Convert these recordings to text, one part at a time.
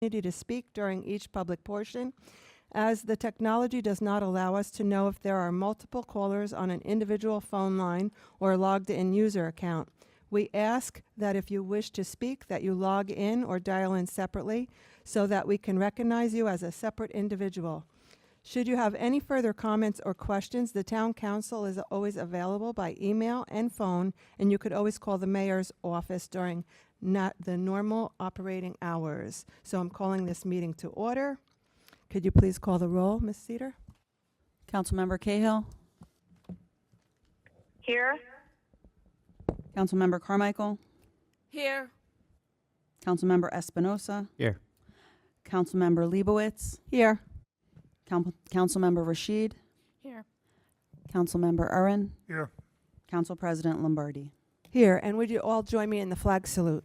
to speak during each public portion, as the technology does not allow us to know if there are multiple callers on an individual phone line or logged-in user account. We ask that if you wish to speak, that you log in or dial in separately so that we can recognize you as a separate individual. Should you have any further comments or questions, the town council is always available by email and phone, and you could always call the mayor's office during not the normal operating hours. So I'm calling this meeting to order. Could you please call the roll, Ms. Cedar? Councilmember Cahill. Here. Councilmember Carmichael. Here. Councilmember Espinosa. Here. Councilmember Leibowitz. Here. Councilmember Rashid. Here. Councilmember Urin. Here. Council President Lombardi. Here, and would you all join me in the flag salute?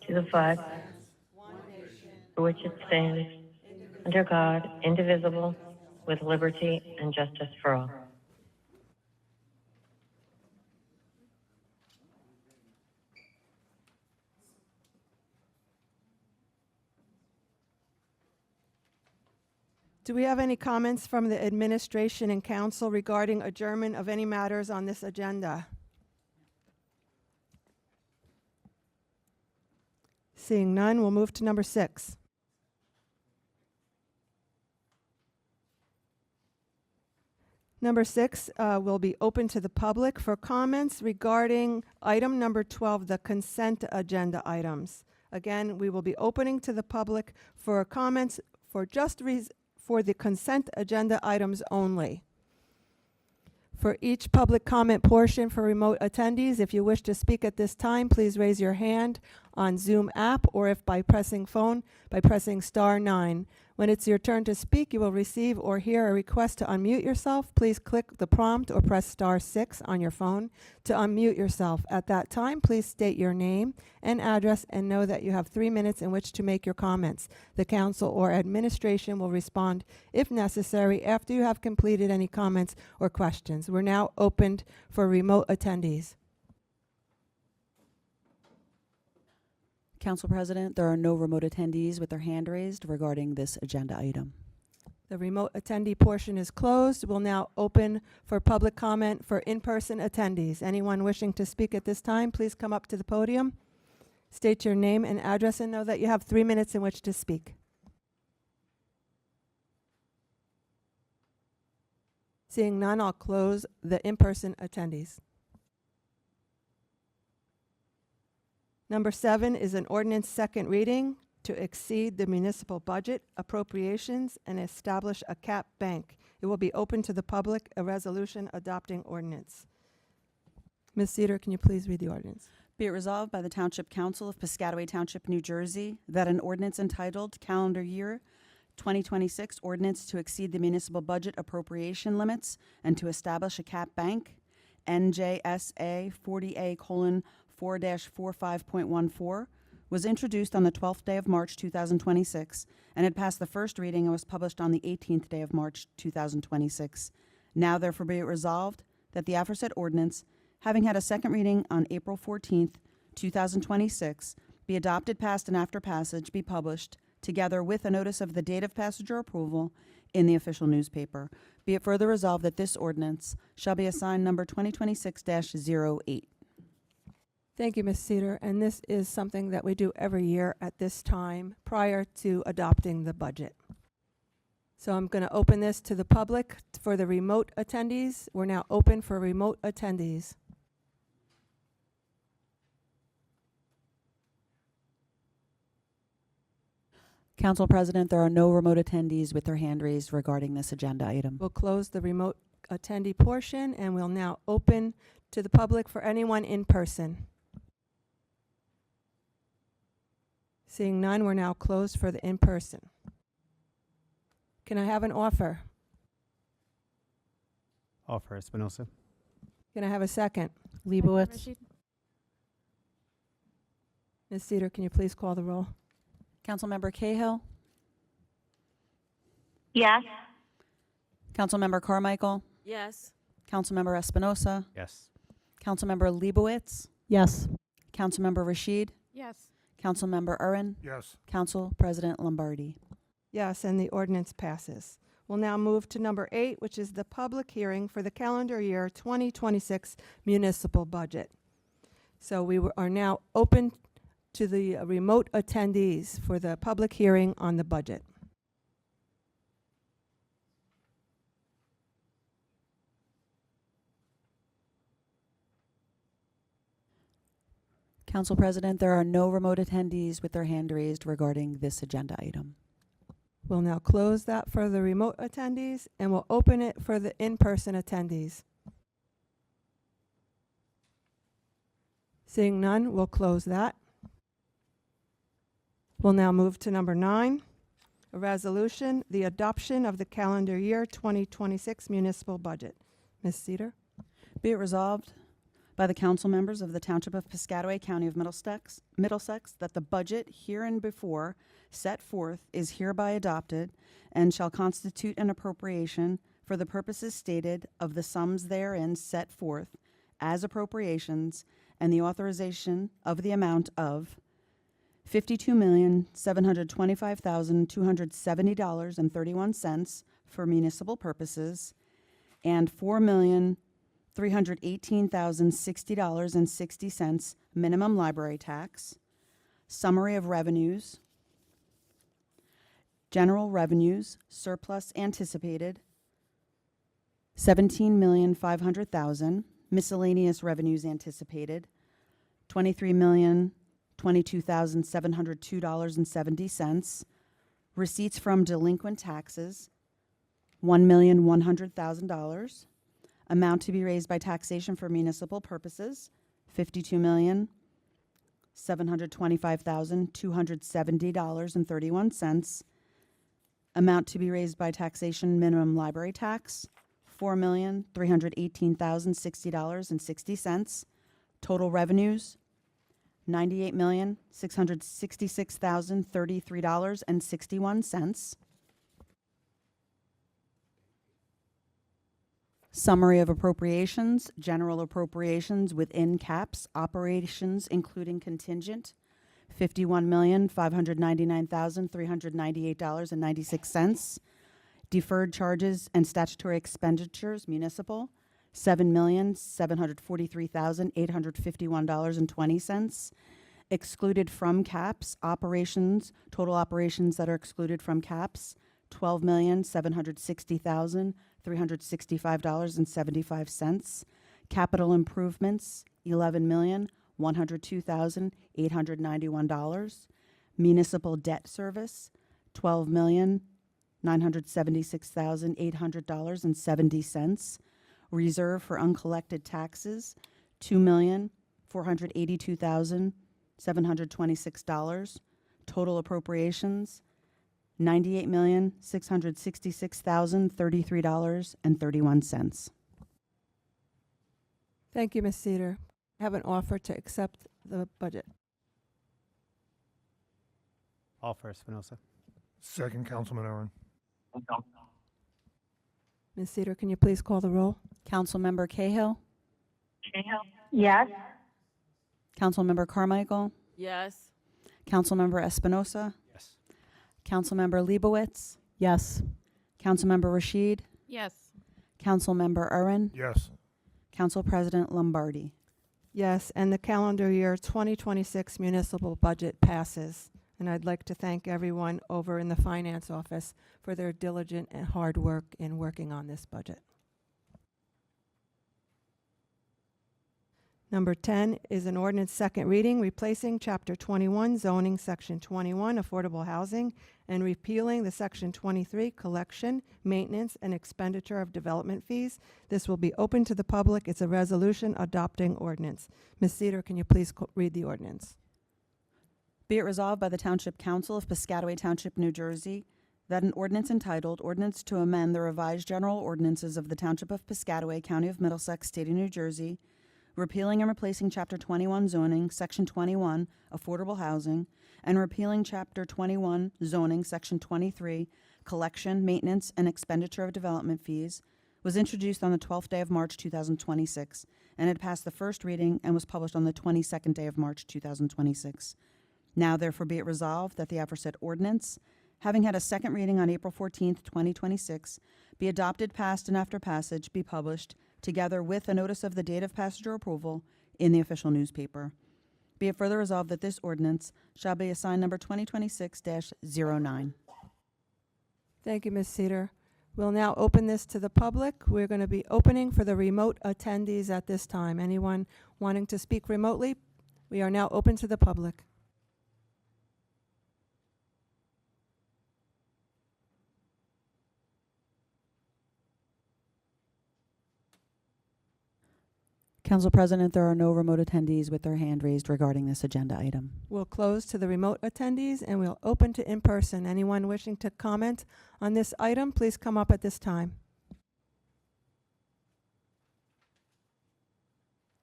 To the flag, for which it stands, under God, indivisible, with liberty and justice for all. Do we have any comments from the administration and council regarding adjournment of any matters on this agenda? Seeing none, we'll move to number 6. Number 6 will be open to the public for comments regarding item number 12, the consent agenda items. Again, we will be opening to the public for comments for for the consent agenda items only. For each public comment portion for remote attendees, if you wish to speak at this time, please raise your hand on Zoom app, or if by pressing phone, by pressing *9. When it's your turn to speak, you will receive or hear a request to unmute yourself. Please click the prompt or press *6 on your phone to unmute yourself. At that time, please state your name and address and know that you have 3 minutes in which to make your comments. The council or administration will respond if necessary after you have completed any comments or questions. We're now opened for remote attendees. Council President, there are no remote attendees with their hand raised regarding this agenda item. The remote attendee portion is closed. We'll now open for public comment for in-person attendees. Anyone wishing to speak at this time, please come up to the podium. State your name and address and know that you have 3 minutes in which to speak. Seeing none, I'll close the in-person attendees. Number 7 is an ordinance second reading to exceed the municipal budget appropriations and establish a cap bank. It will be open to the public, a resolution adopting ordinance. Ms. Cedar, can you please read the ordinance? Be it resolved by the Township Council of Piscataway Township, New Jersey, that an ordinance entitled Calendar Year 2026 Ordinance to exceed the municipal budget appropriation limits and to establish a cap bank, NJSA 40A:4-45.14, was introduced on the 12th day of March 2026 and had passed the first reading and was published on the 18th day of March 2026. Now therefore be it resolved that the aforesaid ordinance, having had a second reading on April 14th, 2026, be adopted, passed, and after passage be published, together with a notice of the date of passage or approval, in the official newspaper. Be it further resolved that this ordinance shall be assigned number 2026-08. Thank you, Ms. Cedar. And this is something that we do every year at this time prior to adopting the budget. So I'm going to open this to the public for the remote attendees. We're now open for remote attendees. Council President, there are no remote attendees with their hand raised regarding this agenda item. We'll close the remote attendee portion, and we'll now open to the public for anyone in person. Seeing none, we're now closed for the in-person. Can I have an offer? Offer Espinosa. Can I have a second? Leibowitz. Ms. Cedar, can you please call the roll? Councilmember Cahill. Yes. Councilmember Carmichael. Yes. Councilmember Espinosa, Yes. Councilmember Leibowitz, Yes. Councilmember Rashid, Yes. Councilmember Urban, Yes. Council President Lombardi. Yes, and the ordinance passes. We'll now move to number 8, which is the public hearing for the calendar year 2026 municipal budget. So are now open to the remote attendees for the public hearing on the budget. Council President, there are no remote attendees with their hand raised regarding this agenda item. We'll now close that for the remote attendees, and we'll open it for the in-person attendees. Seeing none, we'll close that. We'll now move to number 9, a resolution, the adoption of the calendar year 2026 municipal budget. Ms. Cedar? Be it resolved by the council members of the Township of Piscataway, County of Middlesex, that the budget hereinbefore set forth is hereby adopted and shall constitute an appropriation for the purposes stated of the sums therein set forth as appropriations and the authorization of the amount of $52,725,270.31 for municipal purposes and $4,318,060.60 minimum library tax. Summary of revenues. General revenues, surplus anticipated, $17,500,000. Miscellaneous revenues anticipated, $23,022,702.70. Receipts from delinquent taxes, $1,100,000. Amount to be raised by taxation for municipal purposes, $52,725,270.31. Amount to be raised by taxation minimum library tax, $4,318,060.60. Total revenues, $98,666,033.61. Summary of appropriations, general appropriations within caps, operations including contingent, $51,599,398.96. Deferred charges and statutory expenditures, municipal, $7,743,851.20. Excluded from caps, operations, total operations that are excluded from caps, $12,760,365.75. Capital improvements, $11,102,891. Municipal debt service, $12,976,800.70. Reserve for uncollected taxes, $2,482,726. Total appropriations, $98,666,033.31. Thank you, Ms. Cedar. I have an offer to accept the budget. Offer Espinosa. Second, Councilman Aaron. Ms. Cedar, can you please call the roll? Councilmember Cahill, Yes. Councilmember Carmichael, Yes. Councilmember Espinosa, Yes. Councilmember Leibowitz, Yes. Councilmember Rashid, Yes. Councilmember Urban, Yes. Council President Lombardi. Yes, and the calendar year 2026 municipal budget passes. And I'd like to thank everyone over in the finance office for their diligent and hard work in working on this budget. Number 10 is an ordinance second reading, replacing Chapter 21 zoning, Section 21 affordable housing, and repealing the Section 23 collection, maintenance, and expenditure of development fees. This will be open to the public. It's a resolution adopting ordinance. Ms. Cedar, can you please read the ordinance? Be it resolved by the Township Council of Piscataway Township, New Jersey, that an ordinance entitled Ordinance to Amend the Revised General Ordinances of the Township of Piscataway, County of Middlesex, State of New Jersey, repealing and replacing Chapter 21 zoning, Section 21 affordable housing, and repealing Chapter 21 zoning, Section 23 collection, maintenance, and expenditure of development fees, was introduced on the 12th day of March 2026 and had passed the first reading and was published on the 22nd day of March 2026. Now therefore be it resolved that the aforesaid ordinance, having had a second reading on April 14th, 2026, be adopted, passed, and after passage be published, together with a notice of the date of passage or approval in the official newspaper. Be it further resolved that this ordinance shall be assigned number 2026-09. Thank you, Ms. Cedar. We'll now open this to the public. We're going to be opening for the remote attendees at this time. Anyone wanting to speak remotely? We are now open to the public. Council President, there are no remote attendees with their hand raised regarding this agenda item. We'll close to the remote attendees and we'll open to in-person. Anyone wishing to comment on this item, please come up at this time.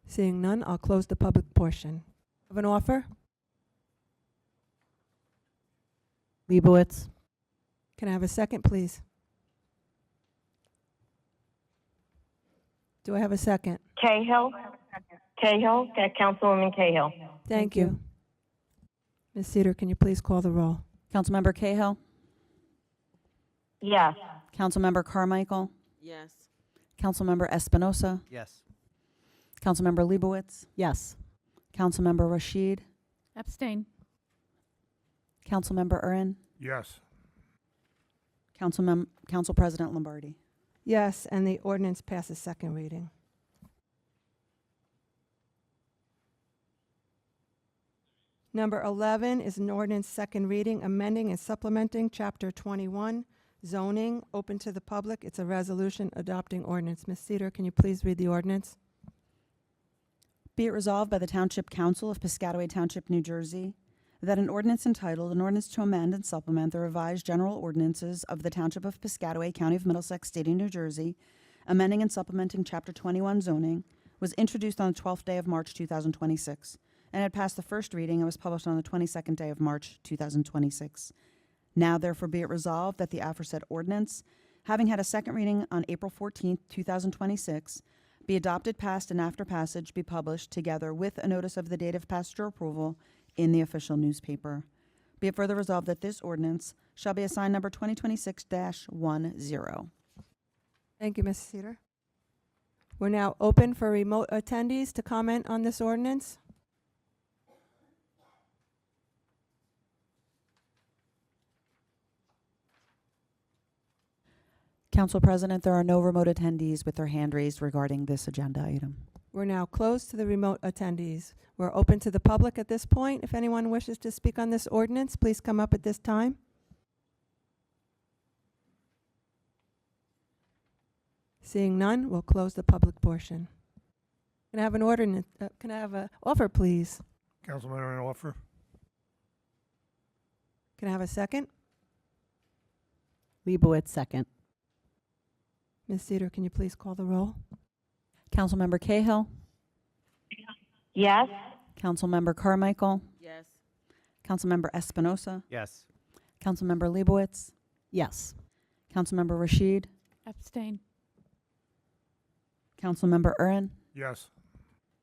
Seeing none, I'll close the public portion. Have an offer? Leibowitz. Can I have a second, please? Do I have a second? Cahill. Councilwoman Cahill. Thank you. Ms. Cedar, can you please call the roll? Councilmember Cahill, Yes. Councilmember Carmichael, Yes. Councilmember Espinosa, Yes. Councilmember Leibowitz, Yes. Councilmember Rashid, Abstain. Councilmember Urin, Yes. Council President Lombardi. Yes, and the ordinance passes second reading. Number 11 is an ordinance second reading, amending and supplementing Chapter 21, zoning, open to the public. It's a resolution adopting ordinance. Ms. Cedar, can you please read the ordinance? Be it resolved by the Township Council of Piscataway Township, New Jersey, that an ordinance entitled, an ordinance to amend and supplement the revised general ordinances of the Township of Piscataway, County of Middlesex, State of New Jersey, amending and supplementing Chapter 21 zoning, was introduced on the 12th day of March 2026 and had passed the first reading and was published on the 22nd day of March 2026. Now therefore be it resolved that the aforesaid ordinance, having had a second reading on April 14th, 2026, be adopted, passed, and after passage be published, together with a notice of the date of passage or approval in the official newspaper. Be it further resolved that this ordinance shall be assigned number 2026-10. Thank you, Ms. Cedar. We're now open for remote attendees to comment on this ordinance. Council President, there are no remote attendees with their hand raised regarding this agenda item. We're now closed to the remote attendees. We're open to the public at this point. If anyone wishes to speak on this ordinance, please come up at this time. Seeing none, we'll close the public portion. Can I have an ordinance? Can I have an offer, please? Councilman Aaron, offer. Can I have a second? Leibowitz, second. Ms. Cedar, can you please call the roll? Councilmember Cahill, Yes. Councilmember Carmichael, Yes. Councilmember Espinosa, Yes. Councilmember Leibowitz, Yes. Councilmember Rashid, Abstain. Councilmember Urin, Yes.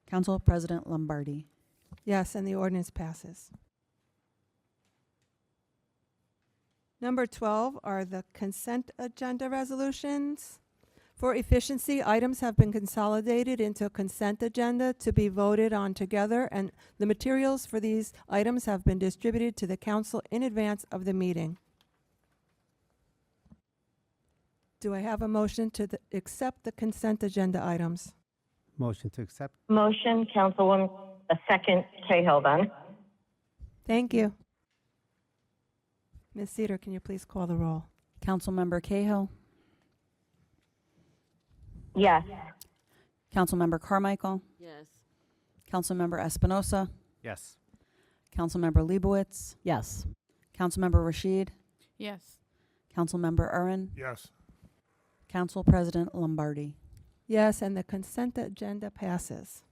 Council President Lombardi. Yes, and the ordinance passes. Number 12 are the consent agenda resolutions. For efficiency, items have been consolidated into a consent agenda to be voted on together, and the materials for these items have been distributed to the council in advance of the meeting. Do I have a motion to accept the consent agenda items? Motion to accept. Motion, Councilwoman, a second Cahill then. Thank you. Ms. Cedar, can you please call the roll? Councilmember Cahill, Yes. Councilmember Carmichael, Yes. Councilmember Espinosa, Yes. Councilmember Leibowitz, Yes. Councilmember Rashid, Yes. Councilmember Urin, Yes. Council President Lombardi. Yes, and the consent agenda passes.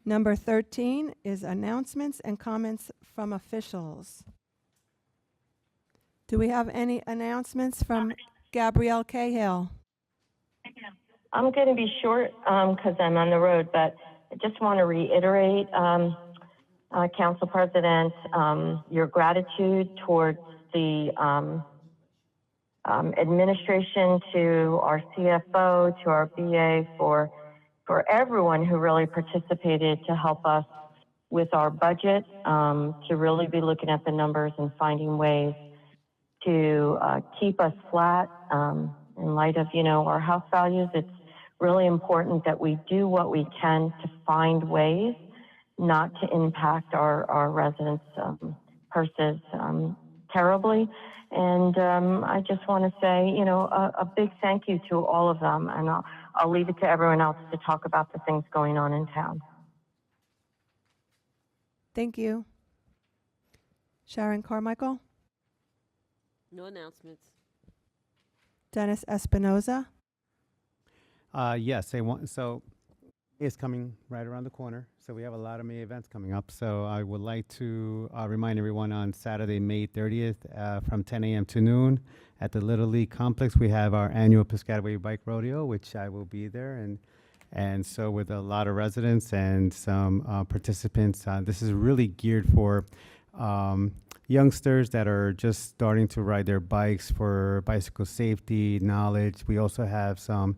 Number 13 is announcements and comments from officials. Do we have any announcements from Gabrielle Cahill. I'm going to be short because I'm on the road, but I just want to reiterate, Council President, your gratitude towards the administration, to our CFO, to our BA, for everyone who really participated to help us with our budget, to really be looking at the numbers and finding ways to keep us flat in light of, our house values. It's really important that we do what we can to find ways not to impact our residents' purses terribly. And I just want to say, a big thank you to all of them. And I'll leave it to everyone else to talk about the things going on in town. Thank you. Sharon Carmichael. No announcements. Dennis Espinoza. Yes, so it's coming right around the corner. So we have a lot of May events coming up. So I would like to remind everyone on Saturday, May 30th, from 10 a.m. to noon at the Little League Complex, we have our annual Piscataway Bike Rodeo, which I will be there. And so with a lot of residents and some participants, this is really geared for youngsters that are just starting to ride their bikes for bicycle safety, knowledge. We also have some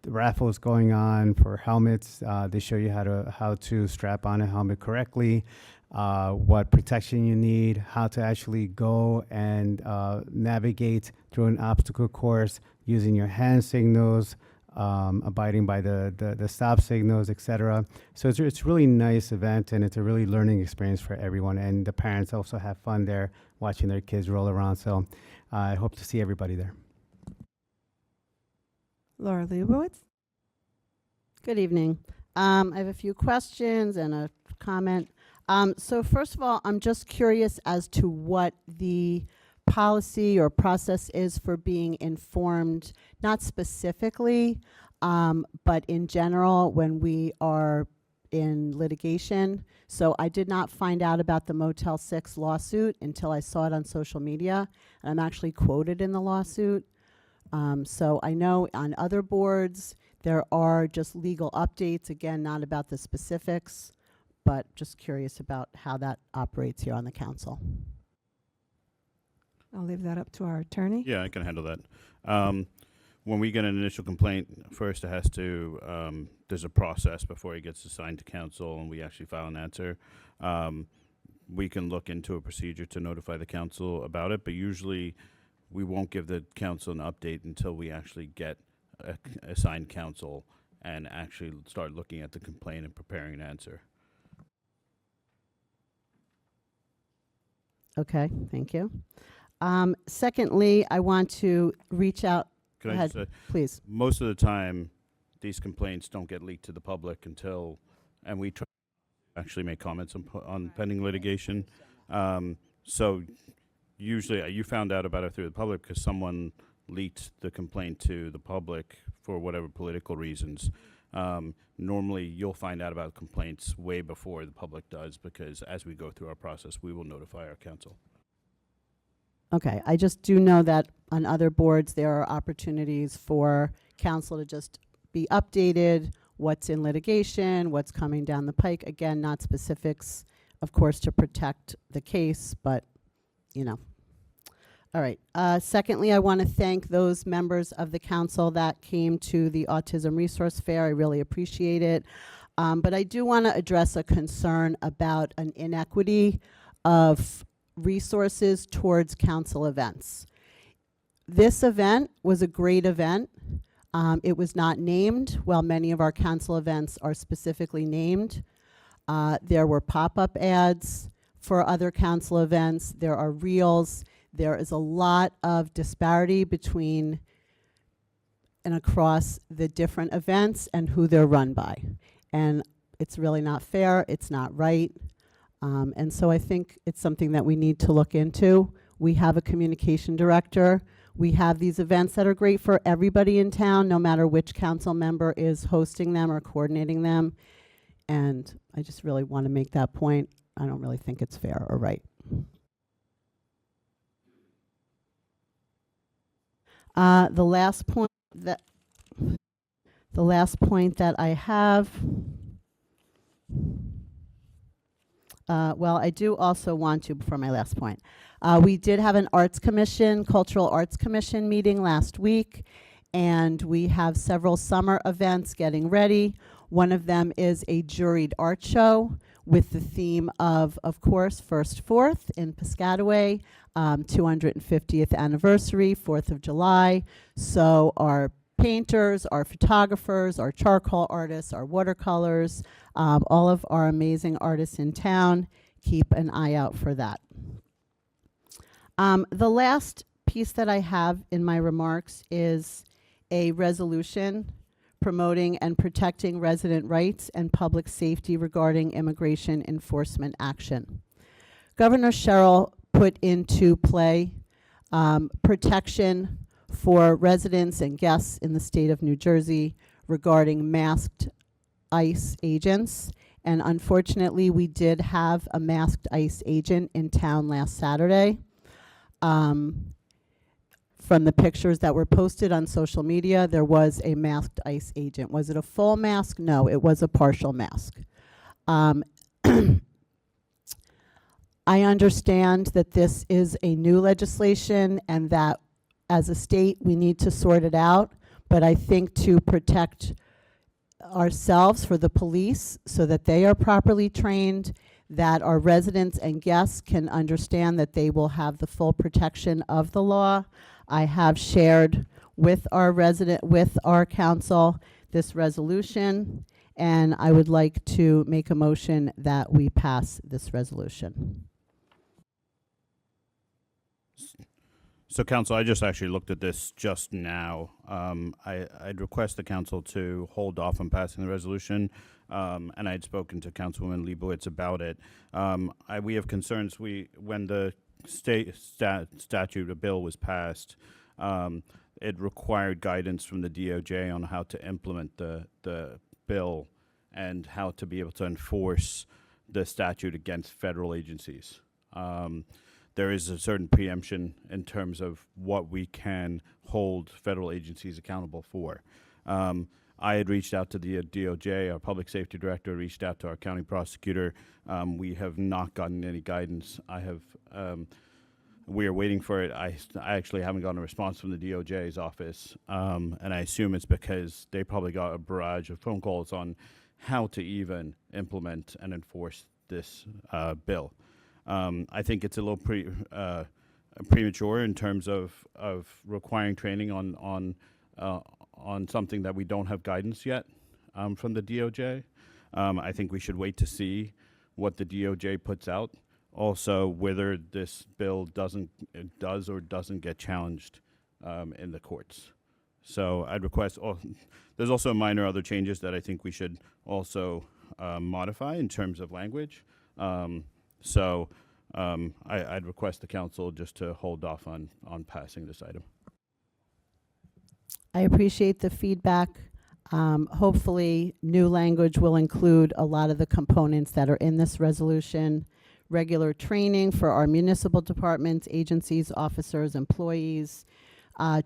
raffles going on for helmets. They show you how to strap on a helmet correctly, what protection you need, how to actually go and navigate through an obstacle course using your hand signals, abiding by the stop signals, etc. So it's a really nice event, and it's a really learning experience for everyone. And the parents also have fun there watching their kids roll around. So I hope to see everybody there. Laura Leibowitz. Good evening. I have a few questions and a comment. So first of all, I'm just curious as to what the policy or process is for being informed, not specifically, but in general when we are in litigation. So I did not find out about the Motel 6 lawsuit until I saw it on social media. And I'm actually quoted in the lawsuit. So I know on other boards, there are just legal updates, again, not about the specifics, but just curious about how that operates here on the council. I'll leave that up to our attorney. Yeah, I can handle that. When we get an initial complaint, first it has to, there's a process before it gets assigned to council and we actually file an answer. We can look into a procedure to notify the council about it, but usually we won't give the council an update until we actually get assigned counsel and actually start looking at the complaint and preparing an answer. Okay, thank you. Secondly, I want to reach out. Can Go I ahead, just say, please. most of the time, these complaints don't get leaked to the public until, and we try to actually make comments on pending litigation. So usually you found out about it through the public because someone leaked the complaint to the public for whatever political reasons. Normally you'll find out about complaints way before the public does, because as we go through our process, we will notify our council. Okay, I just do know that on other boards, there are opportunities for council to just be updated, what's in litigation, what's coming down the pike. Again, not specifics, of course, to protect the case, but, you know. All right. Secondly, I want to thank those members of the council that came to the Autism Resource Fair. I really appreciate it. But I do want to address a concern about an inequity of resources towards council events. This event was a great event. It was not named, while many of our council events are specifically named. There were pop-up ads for other council events. There are reels. There is a lot of disparity between and across the different events and who they're run by. And it's really not fair. It's not right. And so I think it's something that we need to look into. We have a communication director. We have these events that are great for everybody in town, no matter which council member is hosting them or coordinating them. And I just really want to make that point. I don't really think it's fair or right. The last point that I have, well, I do also want to, before my last point, we did have an Cultural Arts Commission meeting last week, and we have several summer events getting ready. One of them is a juried art show with the theme of course, First Fourth in Piscataway, 250th anniversary, 4th of July. So our painters, our photographers, our charcoal artists, our watercolors, all of our amazing artists in town, keep an eye out for that. The last piece that I have in my remarks is a resolution promoting and protecting resident rights and public safety regarding immigration enforcement action. Governor Sherrill put into play protection for residents and guests in the state of New Jersey regarding masked ICE agents. And unfortunately, we did have a masked ICE agent in town last Saturday. From the pictures that were posted on social media, there was a masked ICE agent. Was it a full mask? No, it was a partial mask. I understand that this is a new legislation and that as a state we need to sort it out, but I think to protect ourselves for the police so that they are properly trained, that our residents and guests can understand that they will have the full protection of the law. I have shared with our council this resolution, and I would like to make a motion that we pass this resolution. So, council, I just actually looked at this just now. I'd request the council to hold off on passing the resolution, and I'd spoken to Councilwoman Leibowitz about it. We have concerns. When the state statute, a bill was passed, it required guidance from the DOJ on how to implement the bill and how to be able to enforce the statute against federal agencies. There is a certain preemption in terms of what we can hold federal agencies accountable for. I had reached out to the DOJ, our public safety director reached out to our county prosecutor. We have not gotten any guidance. We are waiting for it. I actually haven't gotten a response from the DOJ's office, and I assume it's because they probably got a barrage of phone calls on how to even implement and enforce this bill. I think it's a little premature in terms of requiring training on something that we don't have guidance yet from the DOJ. I think we should wait to see what the DOJ puts out. Also, whether this bill does or doesn't get challenged in the courts. So I'd request. There's also minor other changes that I think we should also modify in terms of language. I'd request the council just to hold off on passing this item. I appreciate the feedback. Hopefully, new language will include a lot of the components that are in this resolution. Regular training for our municipal departments, agencies, officers, employees,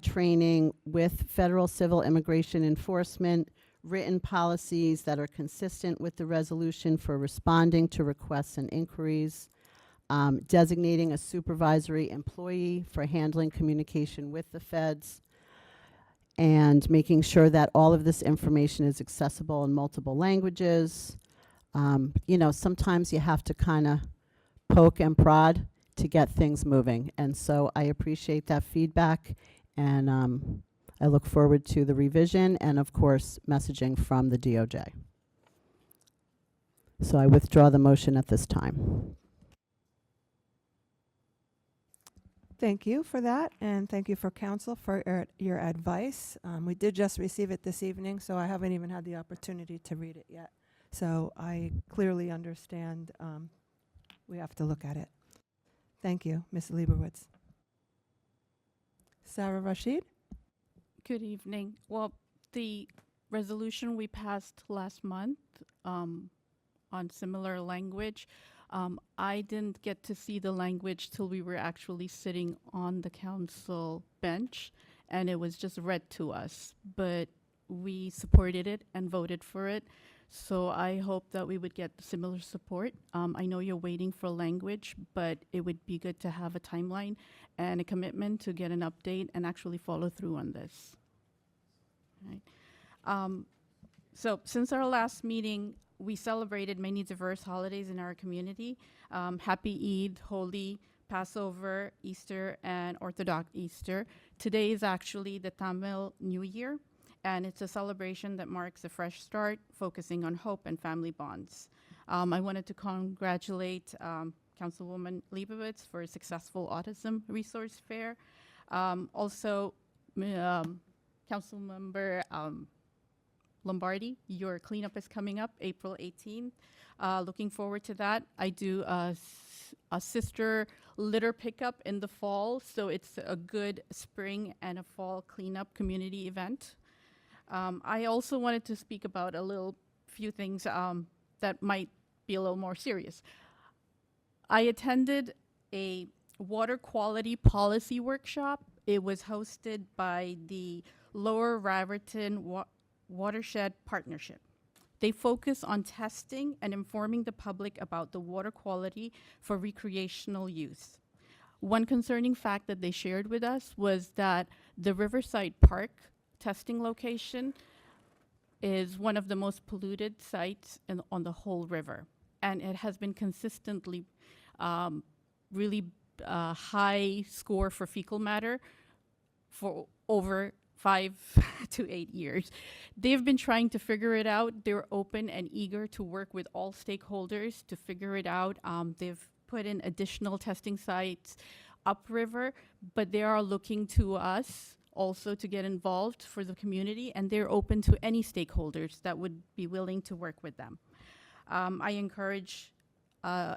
training with federal civil immigration enforcement, written policies that are consistent with the resolution for responding to requests and inquiries, designating a supervisory employee for handling communication with the feds, and making sure that all of this information is accessible in multiple languages. Sometimes you have to kind of poke and prod to get things moving. And so I appreciate that feedback, and I look forward to the revision and, of course, messaging from the DOJ. So I withdraw the motion at this time. Thank you for that, and thank you for council for your advice. We did just receive it this evening, so I haven't even had the opportunity to read it yet. So I clearly understand we have to look at it. Thank you, Ms. Leibowitz. Sarah Rashid? Good evening. Well, the resolution we passed last month on similar language, I didn't get to see the language till we were actually sitting on the council bench, and it was just read to us, but we supported it and voted for it. So I hope that we would get similar support. I know you're waiting for language, but it would be good to have a timeline and a commitment to get an update and actually follow through on this. Right. So since our last meeting, we celebrated many diverse holidays in our community. Happy Eid, Holy, Passover, Easter, and Orthodox Easter. Today is actually the Tamil New Year, and it's a celebration that marks a fresh start, focusing on hope and family bonds. I wanted to congratulate Councilwoman Leibovitz for a successful autism resource fair. Also, Councilmember Lombardi, your cleanup is coming up April 18th. Looking forward to that. I do a sister litter pickup in the fall, so it's a good spring and a fall cleanup community event. I also wanted to speak about a few things that might be a little more serious. I attended a water quality policy workshop. It was hosted by the Lower Raritan Watershed Partnership. They focus on testing and informing the public about the water quality for recreational use. One concerning fact that they shared with us was that the Riverside Park testing location is one of the most polluted sites on the whole river. And it has been consistently really high score for fecal matter for over 5 to 8 years. They've been trying to figure it out. They're open and eager to work with all stakeholders to figure it out. They've put in additional testing sites upriver, but they are looking to us also to get involved for the community, and they're open to any stakeholders that would be willing to work with them. I encourage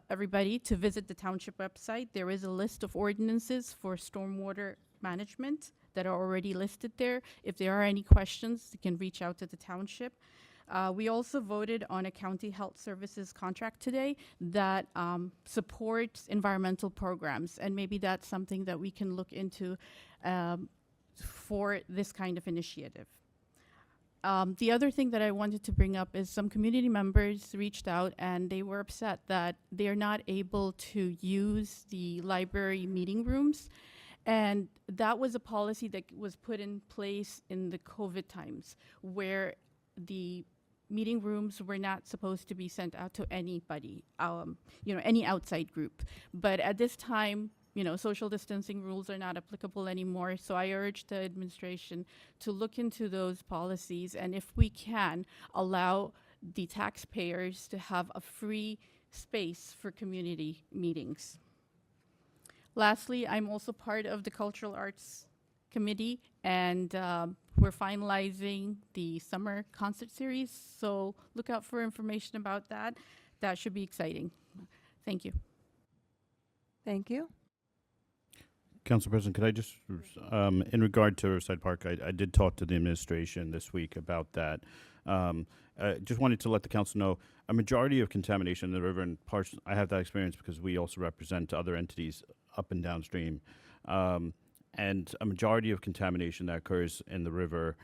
everybody to visit the township website. There is a list of ordinances for stormwater management that are already listed there. If there are any questions, you can reach out to the township. We also voted on a county health services contract today that supports environmental programs, and maybe that's something that we can look into for this kind of initiative. The other thing that I wanted to bring up is some community members reached out and they were upset that they're not able to use the library meeting rooms. And that was a policy that was put in place in the COVID times, where the meeting rooms were not supposed to be sent out to anybody, any outside group. But at this time, social distancing rules are not applicable anymore. So I urge the administration to look into those policies, and if we can, allow the taxpayers to have a free space for community meetings. Lastly, I'm also part of the Cultural Arts Committee, and we're finalizing the summer concert series, so look out for information about that. That should be exciting. Thank you. Thank you. Council President, could I just, in regard to Riverside Park, I did talk to the administration this week about that. Just wanted to let the council know a majority of contamination in the river, and I have that experience because we also represent other entities up and downstream. And a majority of contamination that occurs in the river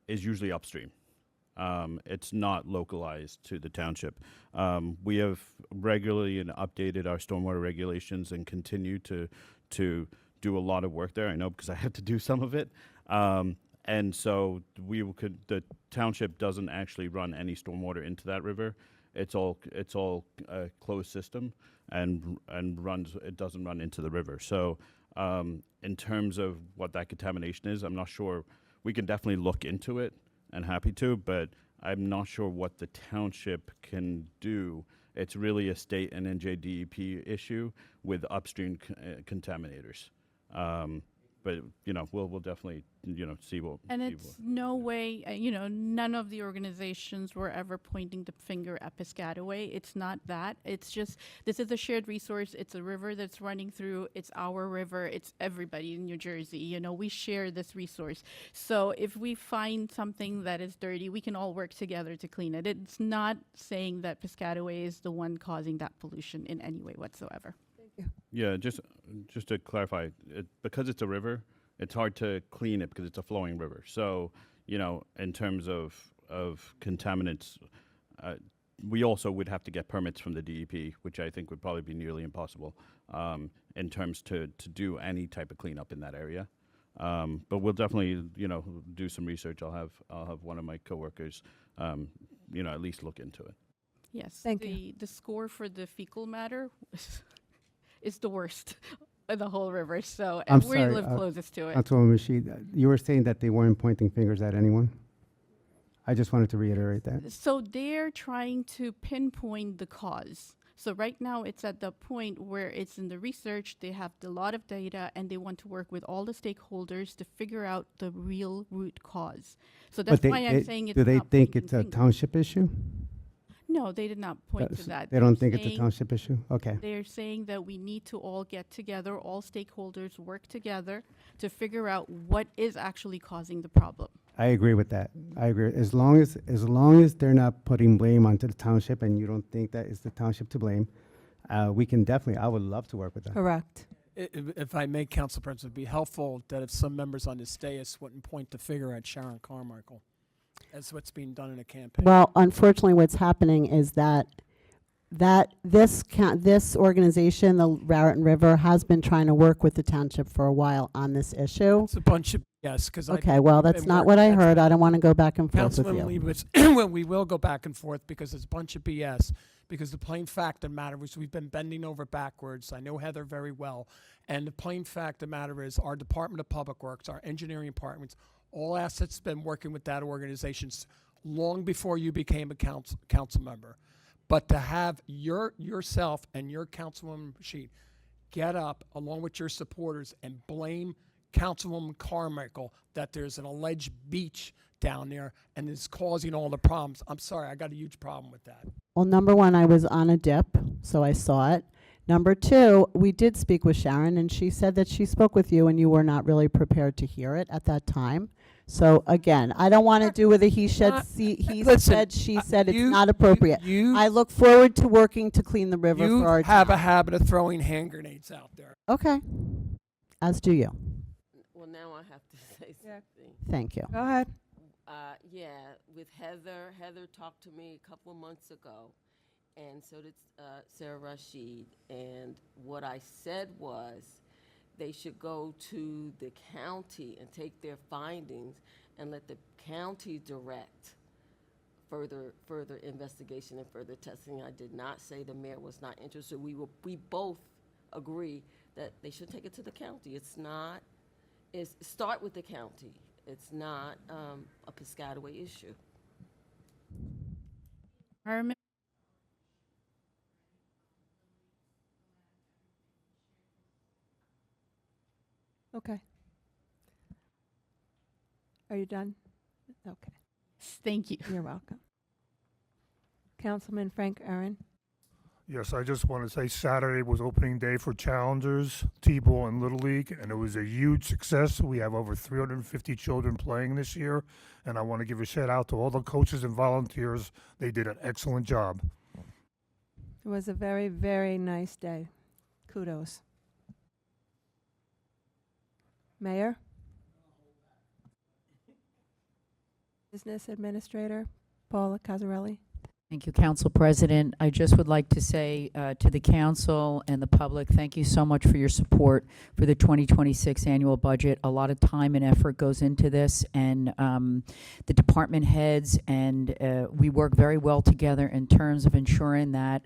is usually upstream. It's not localized to the township. We have regularly updated our stormwater regulations and continue to do a lot of work there. I know because I had to do some of it. And so the township doesn't actually run any stormwater into that river. It's all a closed system and it doesn't run into the river. So in terms of what that contamination is, I'm not sure. We can definitely look into it and happy to, but I'm not sure what the township can do. It's really a state and NJDEP issue with upstream contaminators. But we'll definitely see what. And it's no way, none of the organizations were ever pointing the finger at Piscataway. It's not that. It's just, this is a shared resource. It's a river that's running through. It's our river. It's everybody in New Jersey. We share this resource. So if we find something that is dirty, we can all work together to clean it. It's not saying that Piscataway is the one causing that pollution in any way whatsoever. Yeah, just to clarify, because it's a river, it's hard to clean it because it's a flowing river. So, you know, in terms of contaminants, we also would have to get permits from the DEP, which I think would probably be nearly impossible in terms to do any type of cleanup in that area. But we'll definitely, you know, do some research. I'll have one of my coworkers, you know, at least look into it. Yes. Thank you. The score for the fecal matter is the worst of the whole river. So I'm and we sorry, live closest to it. Councilwoman Rashid, you were saying that they weren't pointing fingers at anyone? I just wanted to reiterate that. So they're trying to pinpoint the cause. So right now it's at the point where it's in the research, they have a lot of data, and they want to work with all the stakeholders to figure out the real root cause. So that's But why I'm saying it's do they not think pointing it's a fingers. township issue? No, they did not point to that. They don't They're think it's a saying- township issue? Okay. They're saying that we need to all get together, all stakeholders work together to figure out what is actually causing the problem. I agree with that. I agree. As long as they're not putting blame onto the township and you don't think that it's the township to blame, we can definitely, I would love to work with that. Correct. If I may, Council President, it'd be helpful that if some members on this dais wouldn't point the finger at Sharon Carmichael, as what's being done in a campaign. Well, unfortunately, what's happening is that this organization, the Raritan River, has been trying to work with the township for a while on this issue. It's a bunch of yes, because Okay, well, that's not what I heard. I don't want to go back and forth with Councilman you. Leibowitz, when we will go back and forth because it's a bunch of BS. Because the plain fact of the matter is we've been bending over backwards. I know Heather very well. And the plain fact of the matter is our Department of Public Works, our engineering departments, all assets been working with that organization long before you became a council member. But to have yourself and your Councilwoman Rashid get up along with your supporters and blame Councilwoman Carmichael that there's an alleged beach down there and is causing all the problems. I'm sorry, I got a huge problem with that. Well, number one, I was on a dip, so I saw it. Number two, we did speak with Sharon, and she said that she spoke with you, and you were not really prepared to hear it at that time. So again, I don't want to do with a he said, he Listen, said, she said. It's you- not appropriate. I look forward to working to clean the river You for our have a town. habit of throwing hand grenades out there. Okay, as do you. Well, now I have to say Yeah. something. Thank you. Go ahead. Yeah, with Heather. Heather talked to me a couple of months ago, and so did Sarah Rashid. And what I said was they should go to the county and take their findings and let the county direct further investigation and further testing. I did not say the mayor was not interested. We both agree that they should take it to the county. Start with the county. It's not a Piscataway issue. Environment- Okay. Are you done? Okay. Thank you. You're welcome. Councilman Frank Aaron. Yes, I just want to say Saturday was opening day for Challengers, T-Ball, and Little League, and it was a huge success. We have over 350 children playing this year, and I want to give a shout out to all the coaches and volunteers. They did an excellent job. It was a very, very nice day. Kudos. Mayor? Business Administrator Paula Cazzarelli. Thank you, Council President. I just would like to say to the council and the public, thank you so much for your support for the 2026 annual budget. A lot of time and effort goes into this, and the department heads and we work very well together in terms of ensuring that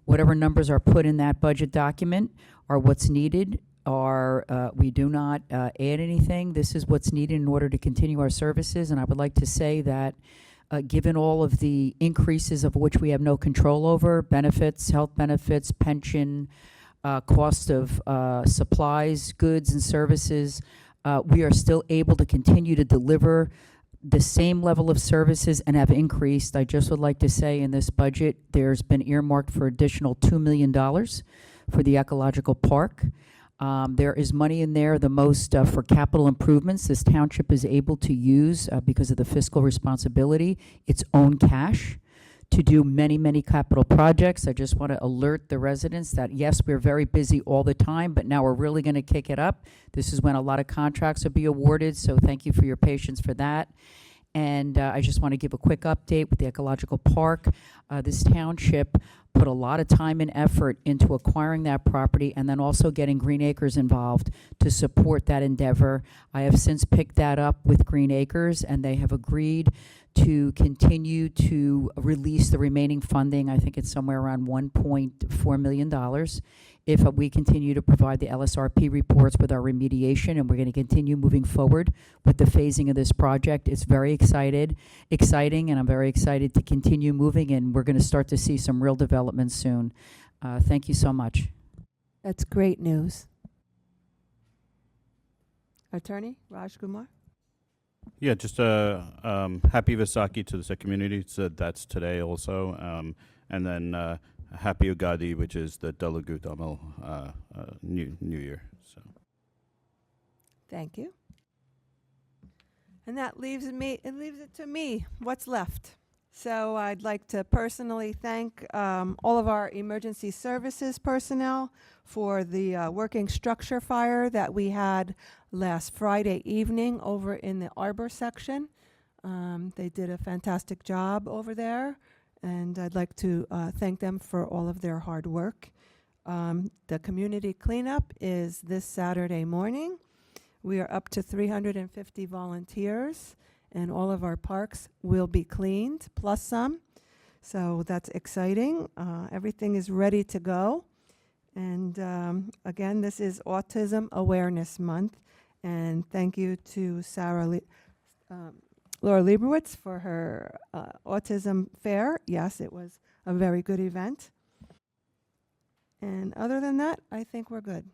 whatever numbers are put in that budget document are what's needed. We do not add anything. This is what's needed in order to continue our services, and I would like to say that given all of the increases of which we have no control over, benefits, health benefits, pension, cost of supplies, goods, and services, we are still able to continue to deliver the same level of services and have increased. I just would like to say in this budget, there's been earmarked for additional $2 million for the ecological park. There is money in there, the most for capital improvements. This township is able to use, because of the fiscal responsibility, its own cash to do many, many capital projects. I just want to alert the residents that, yes, we're very busy all the time, but now we're really going to kick it up. This is when a lot of contracts will be awarded, so thank you for your patience for that. And I just want to give a quick update with the ecological park. This township put a lot of time and effort into acquiring that property and then also getting Green Acres involved to support that endeavor. I have since picked that up with Green Acres, and they have agreed to continue to release the remaining funding. I think it's somewhere around $1.4 million. If we continue to provide the LSRP reports with our remediation, and we're going to continue moving forward with the phasing of this project. It's very exciting, and I'm very excited to continue moving, and we're going to start to see some real developments soon. Thank you so much. That's great news. Attorney Raj Kumar? Yeah, just happy Vaisakhi to the community. So that's today also. And then happy Ugadi, which is the Telugu Tamil New Year. So. Thank you. And that leaves it to me. What's left? So I'd like to personally thank all of our emergency services personnel for the working structure fire that we had last Friday evening over in the Arbor section. They did a fantastic job over there, and I'd like to thank them for all of their hard work. The community cleanup is this Saturday morning. We are up to 350 volunteers, and all of our parks will be cleaned, plus some. So that's exciting. Everything is ready to go. And again, this is Autism Awareness Month. And thank you to Laura Leibowitz for her autism fair. Yes, it was a very good event. And other than that, I think we're good.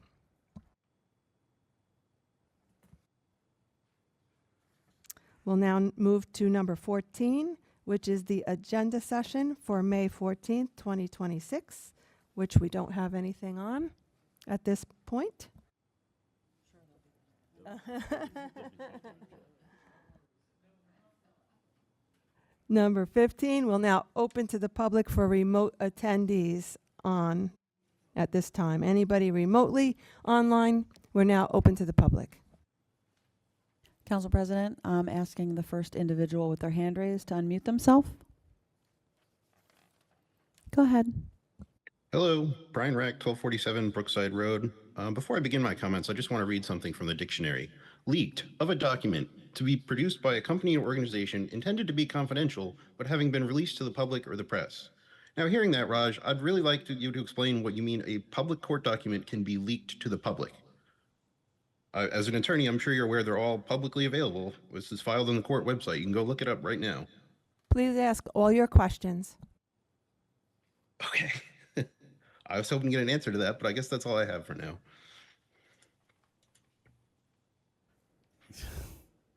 We'll now move to number 14, which is the agenda session for May 14th, 2026, which we don't have anything on at this point. Number 15 will now open to the public for remote attendees on at this time. Anybody remotely online, we're now open to the public. Council President, I'm asking the first individual with their hand raised to unmute themselves. Go ahead. Hello, Brian Rack, 1247 Brookside Road. Before I begin my comments, I just want to read something from the dictionary. Leaked of a document to be produced by a company or organization intended to be confidential, but having been released to the public or the press. Now, hearing that, Raj, I'd really like you to explain what you mean a public court document can be leaked to the public. As an attorney, I'm sure you're aware they're all publicly available. This is filed on the court website. You can go look it up right now. Please ask all your questions. Okay. I was hoping to get an answer to that, but I guess that's all I have for now.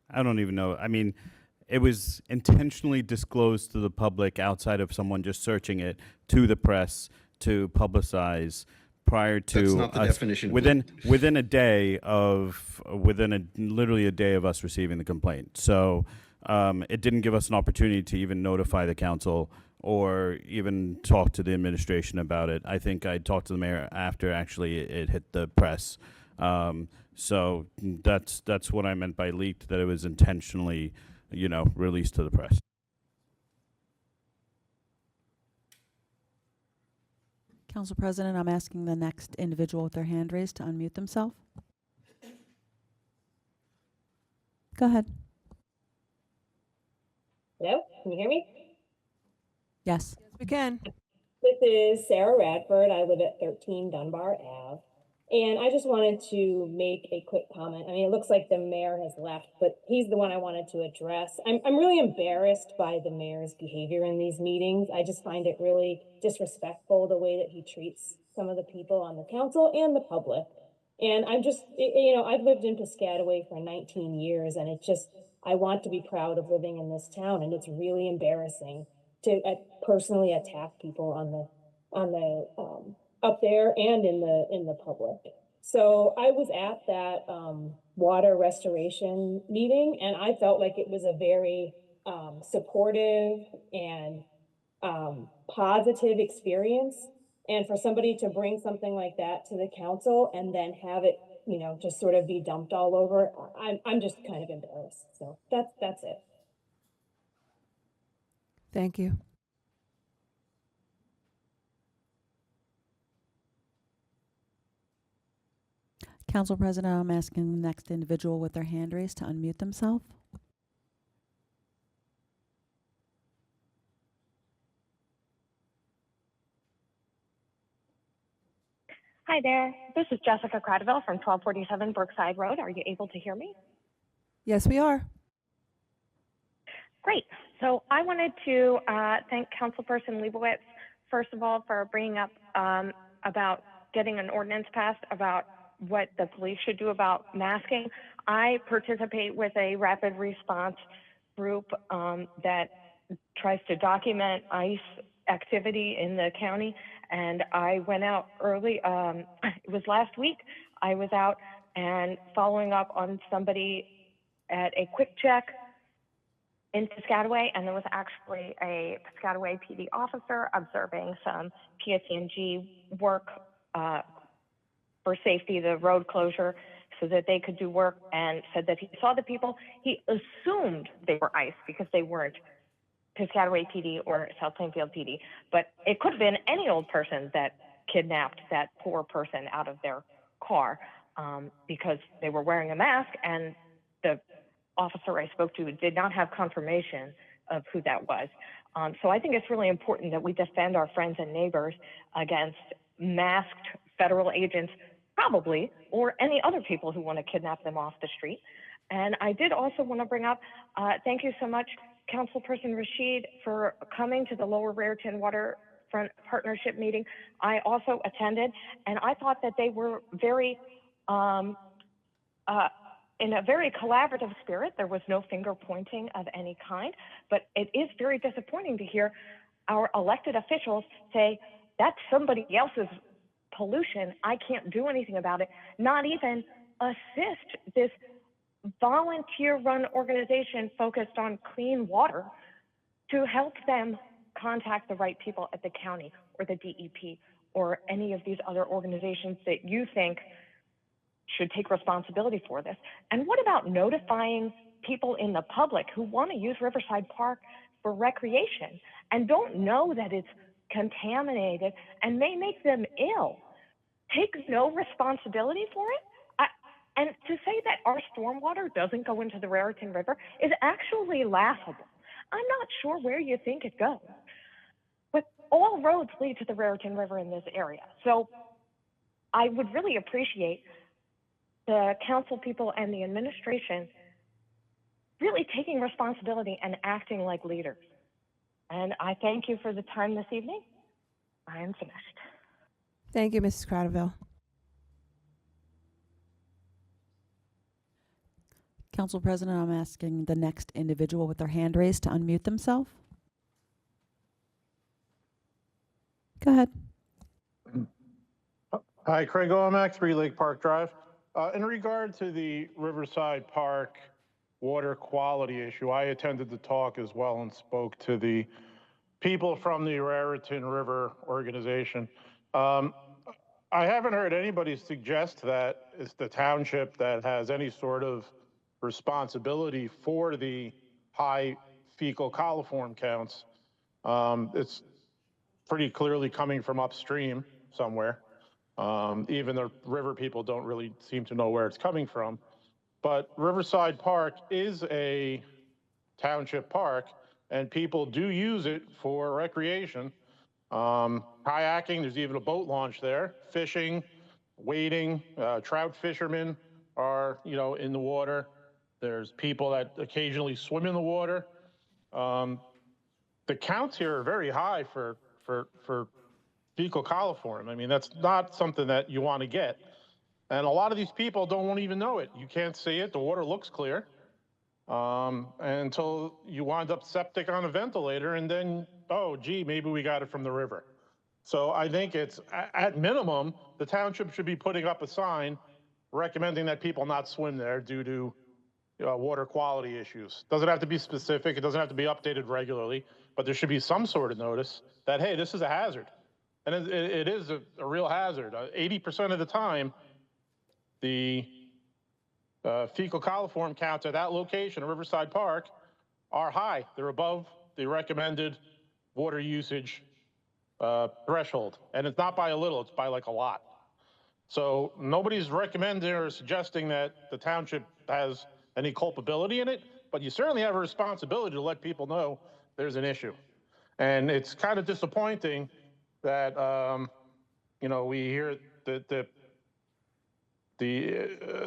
I don't even know. I mean, it was intentionally disclosed to the public outside of someone just searching it to the press to publicize prior to That's not the us definition. within literally a day of us receiving the complaint. So it didn't give us an opportunity to even notify the council or even talk to the administration about it. I think I talked to the mayor after actually it hit the press. So that's what I meant by leaked, that it was intentionally, released to the press. Council President, I'm asking the next individual with their hand raised to unmute themselves. Go ahead. Hello, can you hear me? Yes. Yes, we can. This is Sarah Radford. I live at 13 Dunbar Ave. And I just wanted to make a quick comment. I mean, it looks like the mayor has left, but he's the one I wanted to address. I'm really embarrassed by the mayor's behavior in these meetings. I just find it really disrespectful the way that he treats some of the people on the council and the public. And I'm just, I've lived in Piscataway for 19 years, and it's just, I want to be proud of living in this town, and it's really embarrassing to personally attack people on the up there and in the public. So I was at that water restoration meeting, and I felt like it was a very supportive and positive experience. And for somebody to bring something like that to the council and then have it, you know, just sort of be dumped all over, I'm just kind of embarrassed. So that's it. Thank you. Council President, I'm asking the next individual with their hand raised to unmute themselves. Hi there. This is Jessica Cradaville from 1247 Brookside Road. Are you able to hear me? Yes, we are. Great. So I wanted to thank Councilperson Leibowitz, first of all, for bringing up about getting an ordinance passed about what the police should do about masking. I participate with a rapid response group that tries to document ICE activity in the county. And I went out early, it was last week, I was out and following up on somebody at a quick check in Piscataway, and there was actually a Piscataway PD officer observing some PSC&G work for safety, the road closure, so that they could do work, and said that he saw the people. He assumed they were ICE because they weren't Piscataway PD or South Plainfield PD, but it could have been any old person that kidnapped that poor person out of their car because they were wearing a mask, and the officer I spoke to did not have confirmation of who that was. So I think it's really important that we defend our friends and neighbors against masked federal agents, probably, or any other people who want to kidnap them off the street. And I did also want to bring up, thank you so much, Councilperson Rashid, for coming to the Lower Raritan Waterfront Partnership meeting. I also attended, and I thought that they were very, in a very collaborative spirit. There was no finger pointing of any kind, but it is very disappointing to hear our elected officials say, that's somebody else's pollution, I can't do anything about it, not even assist this volunteer-run organization focused on clean water to help them contact the right people at the county or the DEP or any of these other organizations that you think should take responsibility for this. And what about notifying people in the public who want to use Riverside Park for recreation and don't know that it's contaminated and may make them ill? Take no responsibility for it? And to say that our stormwater doesn't go into the Raritan River is actually laughable. I'm not sure where you think it goes, but all roads lead to the Raritan River in this area. So I would really appreciate the council people and the administration really taking responsibility and acting like leaders. And I thank you for the time this evening. I am finished. Thank you, Mrs. Cradaville. Council President, I'm asking the next individual with their hand raised to unmute themselves. Go ahead. Hi, Craig Omack, 3 Lake Park Drive. In regard to the Riverside Park water quality issue, I attended the talk as well and spoke to the people from the Raritan River organization. I haven't heard anybody suggest that it's the township that has any sort of responsibility for the high fecal coliform counts. It's pretty clearly coming from upstream somewhere. Even the river people don't really seem to know where it's coming from. But Riverside Park is a township park, and people do use it for recreation. Kayaking, there's even a boat launch there, fishing, wading, trout fishermen are, in the water. There's people that occasionally swim in the water. The counts here are very high for fecal coliform. I mean, that's not something that you want to get. And a lot of these people won't even know it. You can't see it. The water looks clear. Until you wind up septic on a ventilator, and then, oh, gee, maybe we got it from the river. So I think it's, at minimum, the township should be putting up a sign recommending that people not swim there due to water quality issues. Doesn't have to be specific. It doesn't have to be updated regularly. but there should be some sort of notice that, hey, this is a hazard. And it is a real hazard. 80% of the time, the fecal coliform counts at that location, Riverside Park, are high. They're above the recommended water usage threshold. And it's not by a little, it's by like a lot. So nobody's recommending or suggesting that the township has any culpability in it, but you certainly have a responsibility to let people know there's an issue. And it's kind of disappointing that, you know, we hear the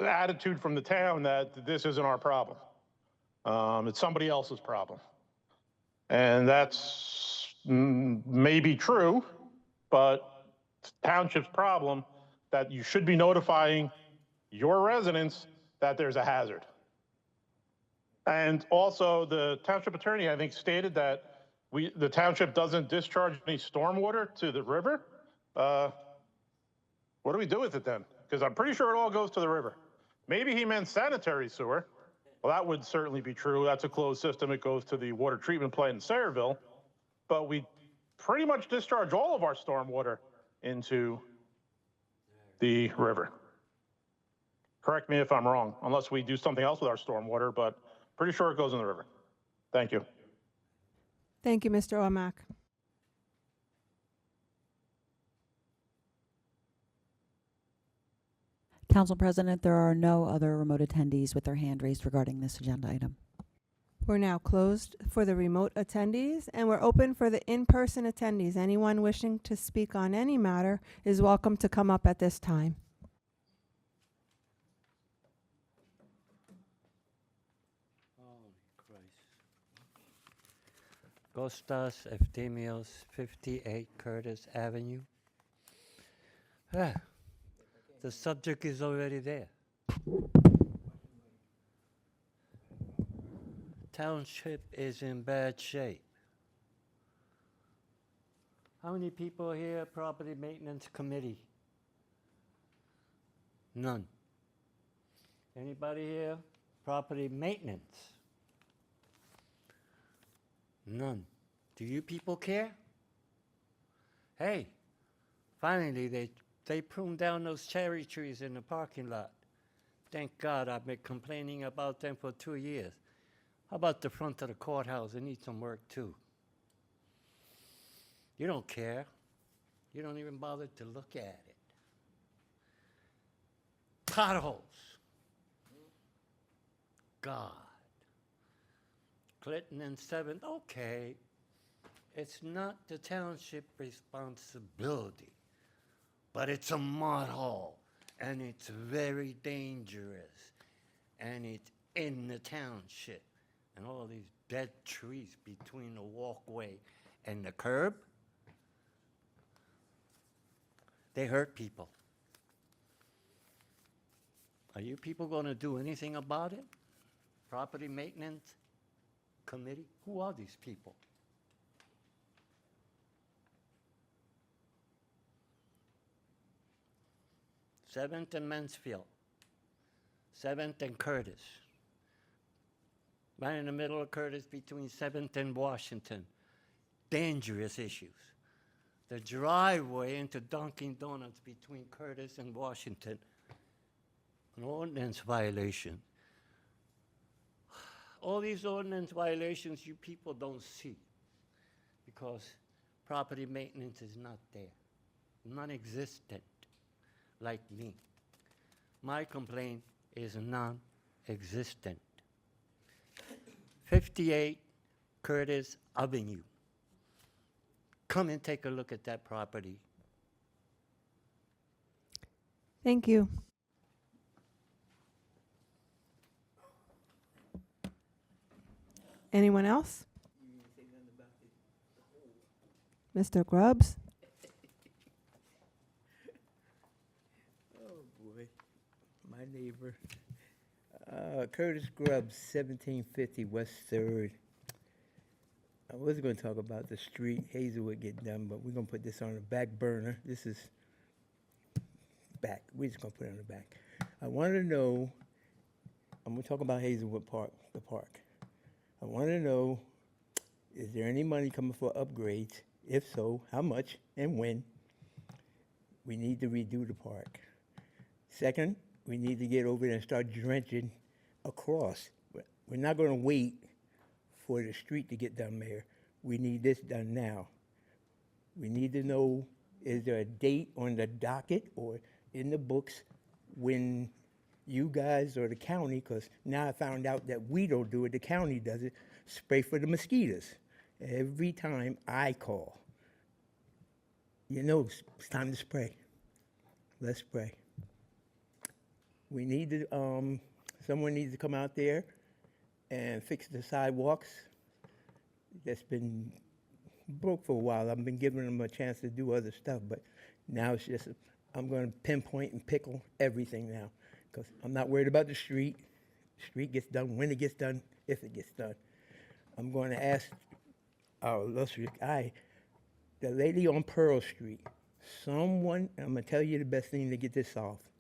attitude from the town that this isn't our problem. It's somebody else's problem. And that's maybe true, but it's the township's problem that you should be notifying your residents that there's a hazard. And also the township attorney, I think, stated that the township doesn't discharge any stormwater to the river. What do we do with it then? Because I'm pretty sure it all goes to the river. Maybe he meant sanitary sewer. Well, that would certainly be true. That's a closed system. It goes to the water treatment plant in Sayreville. But we pretty much discharge all of our stormwater into the river. Correct me if I'm wrong, unless we do something else with our stormwater, but pretty sure it goes in the river. Thank you. Thank you, Mr. Omak. Council President, there are no other remote attendees with their hand raised regarding this agenda item. We're now closed for the remote attendees, and we're open for the in-person attendees. Anyone wishing to speak on any matter is welcome to come up at this time. Holy Christ. Kostas Eftimios, 58 Curtis Avenue. The subject is already there. Township is in bad shape. How many people here, Property Maintenance Committee? None. Anybody here, Property Maintenance? None. Do you people care? Hey, finally they pruned down those cherry trees in the parking lot. Thank God, I've been complaining about them for 2 years. How about the front of the courthouse? It needs some work too. You don't care. You don't even bother to look at it. Potholes. God. Clinton and 7th, okay. It's not the township responsibility, but it's a mud hole, and it's very dangerous, and it's in the township. And all these dead trees between the walkway and the curb, they hurt people. Are you people going to do anything about it? Property Maintenance Committee? Who are these people? Seventh and Mansfield. 7th and Curtis. Right in the middle of Curtis between 7th and Washington. Dangerous issues. The driveway into Dunkin' Donuts between Curtis and Washington. An ordinance violation. All these ordinance violations you people don't see because property maintenance is not there. Non-existent, like me. My complaint is non-existent. 58 Curtis Avenue. Come and take a look at that property. Thank you. Anyone else? Mr. Grubbs? Oh, boy. My neighbor. Curtis Grubbs, 1750 West 3rd. I was going to talk about the street, Hazelwood getting done, but we're going to put this on the back burner. This is back. We're just going to put it on the back. I want to know, I'm going to talk about Hazelwood Park, the park. I want to know Is there any money coming for upgrades? If so, how much and when? We need to redo the park. Second, we need to get over there and start drenching across. We're not going to wait for the street to get done, Mayor. We need this done now. We need to know, is there a date on the docket or in the books when you guys or the county, because now I found out that we don't do it, the county does it, spray for the mosquitoes. Every time I call, you know it's time to spray. Let's spray. We need to, someone needs to come out there and fix the sidewalks. That's been broke for a while. I've been giving them a chance to do other stuff, but now it's just, I'm going to pinpoint and pickle everything now, because I'm not worried about the street. The street gets done when it gets done, if it gets done. I'm going to ask our illustrious guy, the lady on Pearl Street, someone, I'm going to tell you the best thing to get this solved.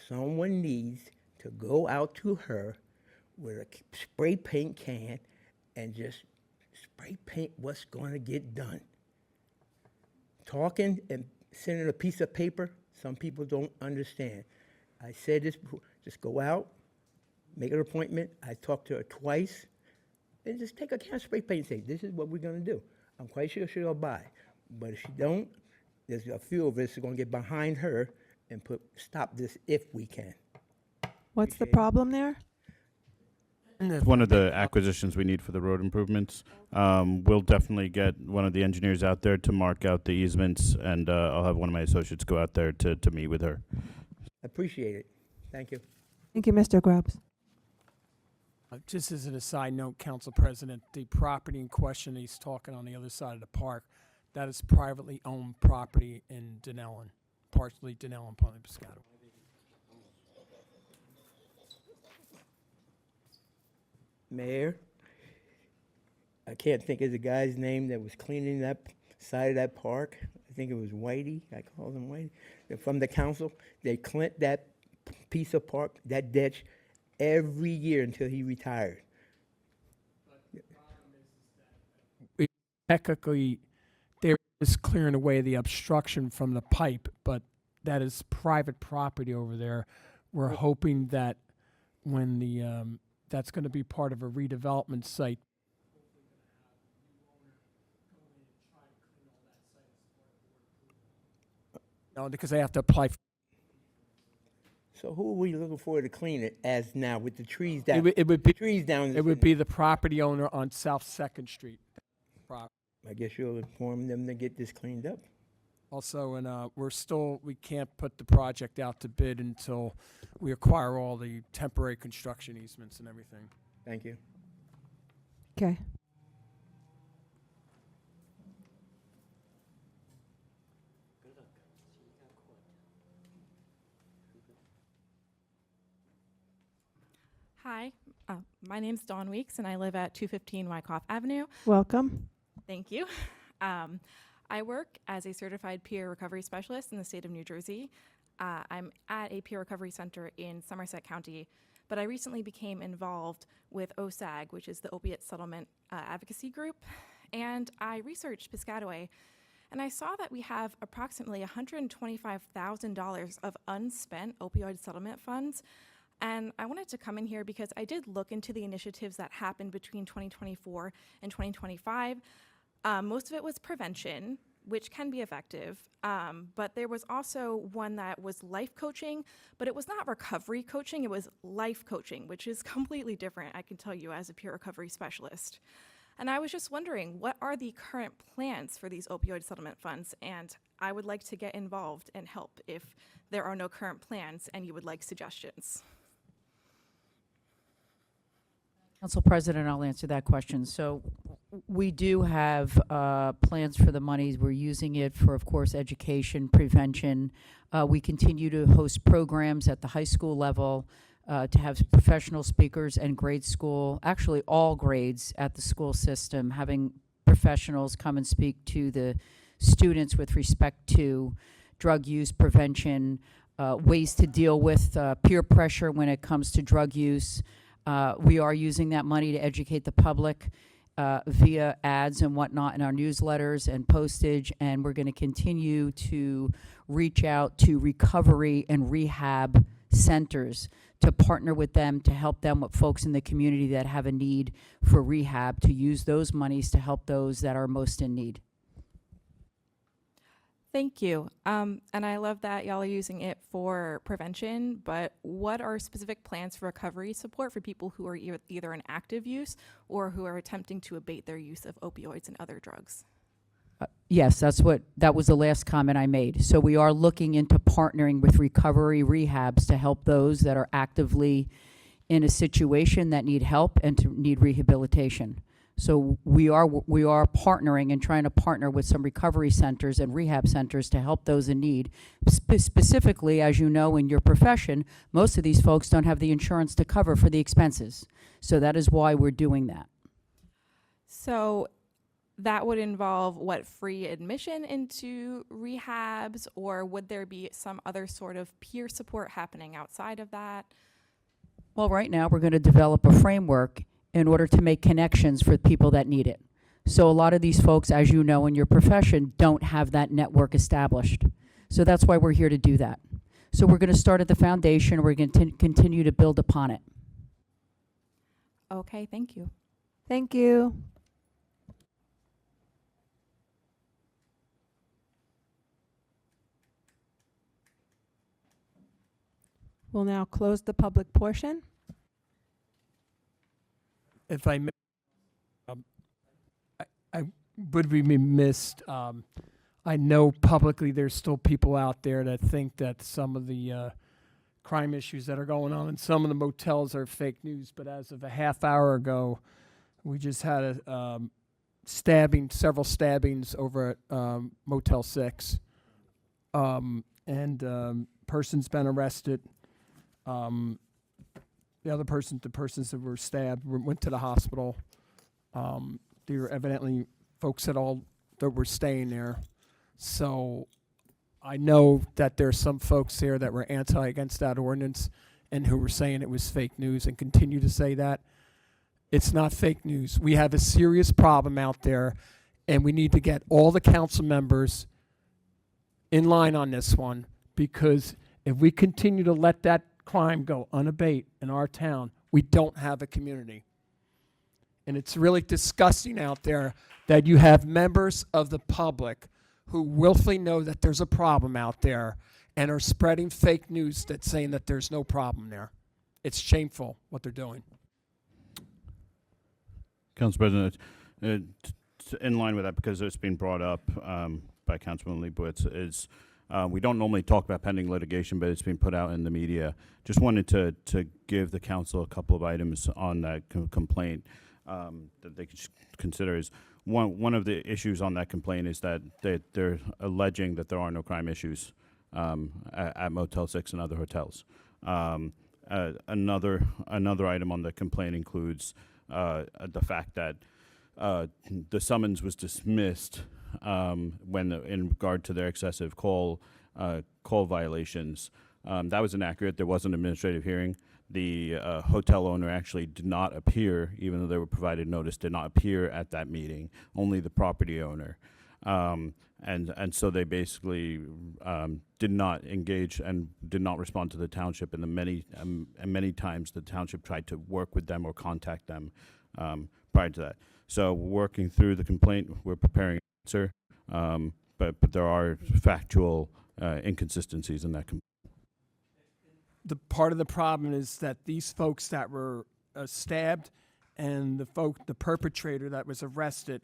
Someone needs to go out to her with a spray paint can and just spray paint what's going to get done. Talking and sending a piece of paper, some people don't understand. I said this before, just go out, make an appointment. I talked to her twice, and just take a can of spray paint and say, this is what we're going to do. I'm quite sure she'll buy. But if she don't, there's a few of us who are going to get behind her and stop this if we can. What's the problem there? It's one of the acquisitions we need for the road improvements. We'll definitely get one of the engineers out there to mark out the easements, and I'll have one of my associates go out there to meet with her. Appreciate it. Thank you. Thank you, Mr. Grubbs. Just as an aside note, Council President, the property in question he's talking on the other side of the park, that is privately owned property in Denellen, partially Denellen, partly Piscataway. Mayor, I can't think of the guy's name that was cleaning that side of that park. I think it was Whitey. I called him Whitey. They're from the council. They cleaned that piece of park, that ditch, every year until he retired. Technically, there is clearing away the obstruction from the pipe, but that is private property over there. We're hoping that when the that's going to be part of a redevelopment site. No, because they have to apply. So who are we looking for to clean it as now with the trees down? It would be trees down. It would be the property owner on South 2nd Street. I guess you'll inform them to get this cleaned up. Also, and we can't put the project out to bid until we acquire all the temporary construction easements and everything. Thank you. Okay. Hi, my name's Dawn Weeks, and I live at 215 Wyckoff Avenue. Welcome. Thank you. I work as a certified peer recovery specialist in the state of New Jersey. I'm at a peer recovery center in Somerset County, but I recently became involved with OSAG, which is the Opiate Settlement Advocacy Group, and I researched Piscataway, and I saw that we have approximately $125,000 of unspent opioid settlement funds. And I wanted to come in here because I did look into the initiatives that happened between 2024 and 2025. Most of it was prevention, which can be effective, but there was also one that was life coaching, but it was not recovery coaching, it was life coaching, which is completely different, I can tell you, as a peer recovery specialist. And I was just wondering, what are the current plans for these opioid settlement funds? And I would like to get involved and help if there are no current plans and you would like suggestions. Council President, I'll answer that question. So we do have plans for the monies. We're using it for, of course, education, prevention. We continue to host programs at the high school level to have professional speakers and grade school, actually all grades at the school system, having professionals come and speak to the students with respect to drug use prevention, ways to deal with peer pressure when it comes to drug use. We are using that money to educate the public, via ads and whatnot in our newsletters and postage, and we're going to continue to reach out to recovery and rehab centers to partner with them, to help them with folks in the community that have a need for rehab, to use those monies to help those that are most in need. Thank you. And I love that y'all are using it for prevention, but what are specific plans for recovery support for people who are either in active use or who are attempting to abate their use of opioids and other drugs? Yes, that was the last comment I made. So we are looking into partnering with recovery rehabs to help those that are actively in a situation that need help and to need rehabilitation. So we are partnering and trying to partner with some recovery centers and rehab centers to help those in need. Specifically, as you know, in your profession, most of these folks don't have the insurance to cover for the expenses. So that is why we're doing that. So that would involve free admission into rehabs, or would there be some other sort of peer support happening outside of that? Well, right now we're going to develop a framework in order to make connections for people that need it. So a lot of these folks, as you know, in your profession, don't have that network established. So that's why we're here to do that. So we're going to start at the foundation. We're going to continue to build upon it. Okay, thank you. Thank you. We'll now close the public portion. If I may, I would be missed. I know publicly there's still people out there that think that some of the crime issues that are going on in some of the motels are fake news. But as of a half hour ago, we just had a several stabbings over at Motel 6. Person's been arrested. The persons that were stabbed went to the hospital. They were evidently folks that were staying there. So I know that there's some folks there that were against that ordinance and who were saying it was fake news and continue to say that. It's not fake news. We have a serious problem out there, and we need to get all the council members in line on this one, because if we continue to let that crime go unabated in our town, we don't have a community. And it's really disgusting out there that you have members of the public who willfully know that there's a problem out there and are spreading fake news that's saying that there's no problem there. It's shameful what they're doing. Council President, in line with that, because it's been brought up by Councilman Leibowitz, is we don't normally talk about pending litigation, but it's been put out in the media. Just wanted to give the council a couple of items on that complaint that they should consider. Is one of the issues on that complaint is that they're alleging that there are no crime issues at Motel 6 and other hotels. Another item on the complaint includes the fact that the summons was dismissed when in regard to their excessive call violations. That was inaccurate. There was an administrative hearing. The hotel owner actually did not appear, even though they were provided notice, did not appear at that meeting, only the property owner. And so they basically did not engage and did not respond to the township, and many times the township tried to work with them or contact them prior to that. So working through the complaint, we're preparing an answer, but there are factual inconsistencies in that complaint. The part of the problem is that these folks that were stabbed and the perpetrator that was arrested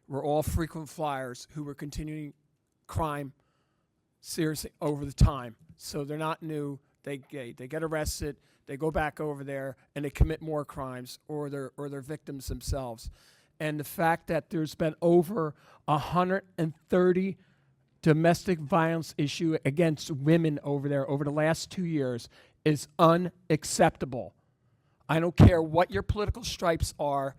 were all frequent flyers who were continuing crime seriously over the time. So they're not new. They get arrested, they go back over there, and they commit more crimes, or they're victims themselves. And the fact that there's been over 130 domestic violence issue against women over there over the last 2 years is unacceptable. I don't care what your political stripes are,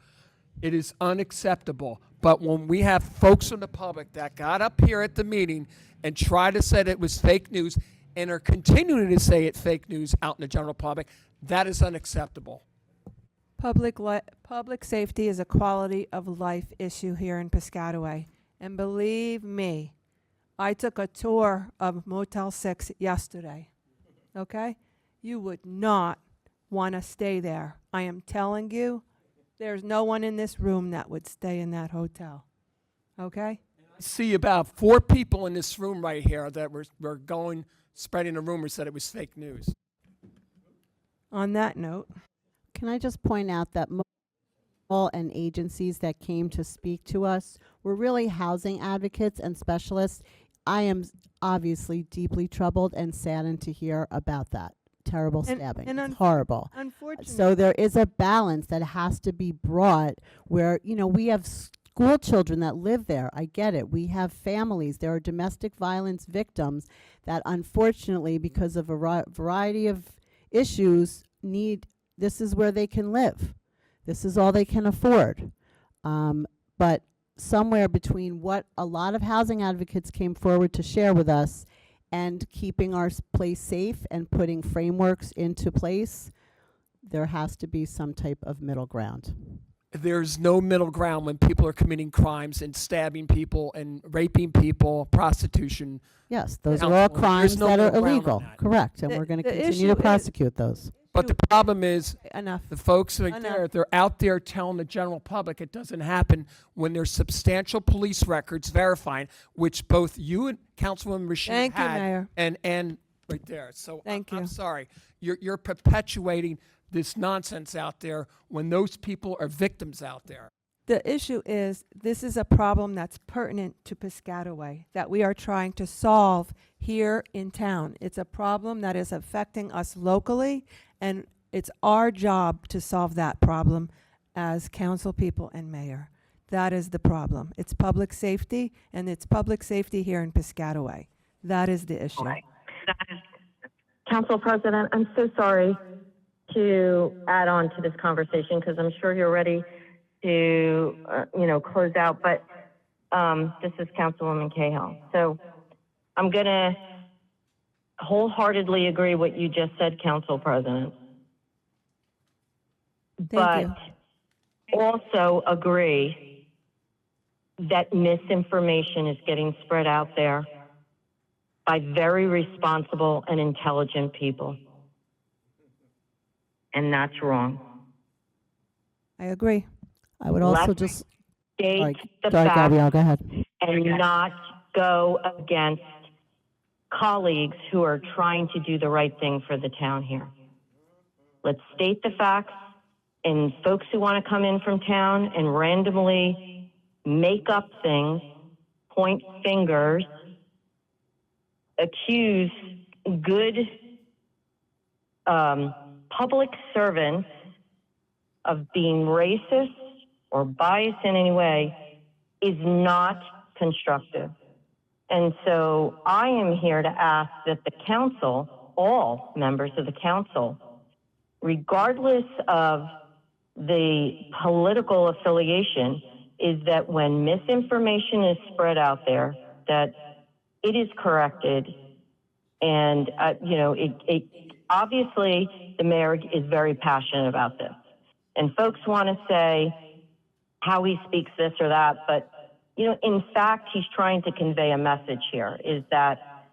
it is unacceptable. But when we have folks from the public that got up here at the meeting and tried to say that it was fake news and are continuing to say it's fake news out in the general public, that is unacceptable. Public safety is a quality of life issue here in Piscataway. And believe me, I took a tour of Motel 6 yesterday. Okay? You would not want to stay there. I am telling you, there's no one in this room that would stay in that hotel. Okay? I see about 4 people in this room right here that were going, spreading the rumors that it was fake news. On that note, Can I just point out that all and agencies that came to speak to us were really housing advocates and specialists. I am obviously deeply troubled and saddened to hear about that terrible stabbing. It's horrible. Unfortunately. So there is a balance that has to be brought where, you know, we have school children that live there. I get it. We have families. There are domestic violence victims that unfortunately, because of a variety of issues, this is where they can live. This is all they can afford. But somewhere between what a lot of housing advocates came forward to share with us and keeping our place safe and putting frameworks into place, there has to be some type of middle ground. There's no middle ground when people are committing crimes and stabbing people and raping people, prostitution. Yes, those are all crimes that are illegal. Correct. And we're going to continue to prosecute those. But the problem is, enough. The folks right there, they're out there telling the general public it doesn't happen when there's substantial police records verifying, which both you and Councilwoman Rashid Thank you, had, Mayor. and right there. So Thank I'm you. sorry, you're perpetuating this nonsense out there when those people are victims out there. The issue is, this is a problem that's pertinent to Piscataway that we are trying to solve here in town. It's a problem that is affecting us locally, and it's our job to solve that problem as council people and mayor. That is the problem. It's public safety, and it's public safety here in Piscataway. That is the issue. Council President, I'm so sorry to add on to this conversation because I'm sure you're ready to, close out, but this is Councilwoman Cahill. So I'm going to wholeheartedly agree what you just said, Council President. Thank But also agree that misinformation is getting spread out there by very responsible and intelligent people. And that's wrong. I agree. I would also Let's just state the sorry, facts Gabrielle, go ahead. and not go against colleagues who are trying to do the right thing for the town here. Let's state the facts, and folks who want to come in from town and randomly make up things, point fingers, accuse good public servants of being racist or biased in any way is not constructive. And so I am here to ask that the council, all members of the council, regardless of the political affiliation, is that when misinformation is spread out there, that it is corrected. And, obviously the mayor is very passionate about this. And folks want to say how he speaks this or that, but, in fact, he's trying to convey a message here, is that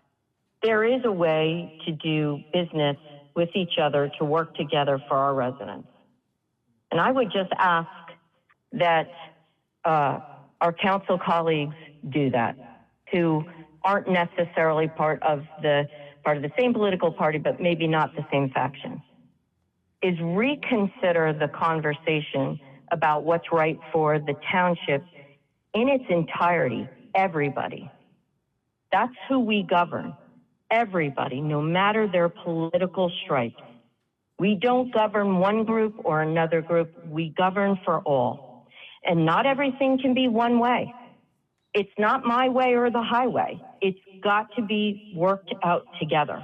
there is a way to do business with each other to work together for our residents. And I would just ask that our council colleagues do that, who aren't necessarily part of the same political party, but maybe not the same faction, is reconsider the conversation about what's right for the township in its entirety, everybody. That's who we govern, everybody, no matter their political stripes. We don't govern one group or another group, we govern for all. And not everything can be one way. It's not my way or the highway. It's got to be worked out together.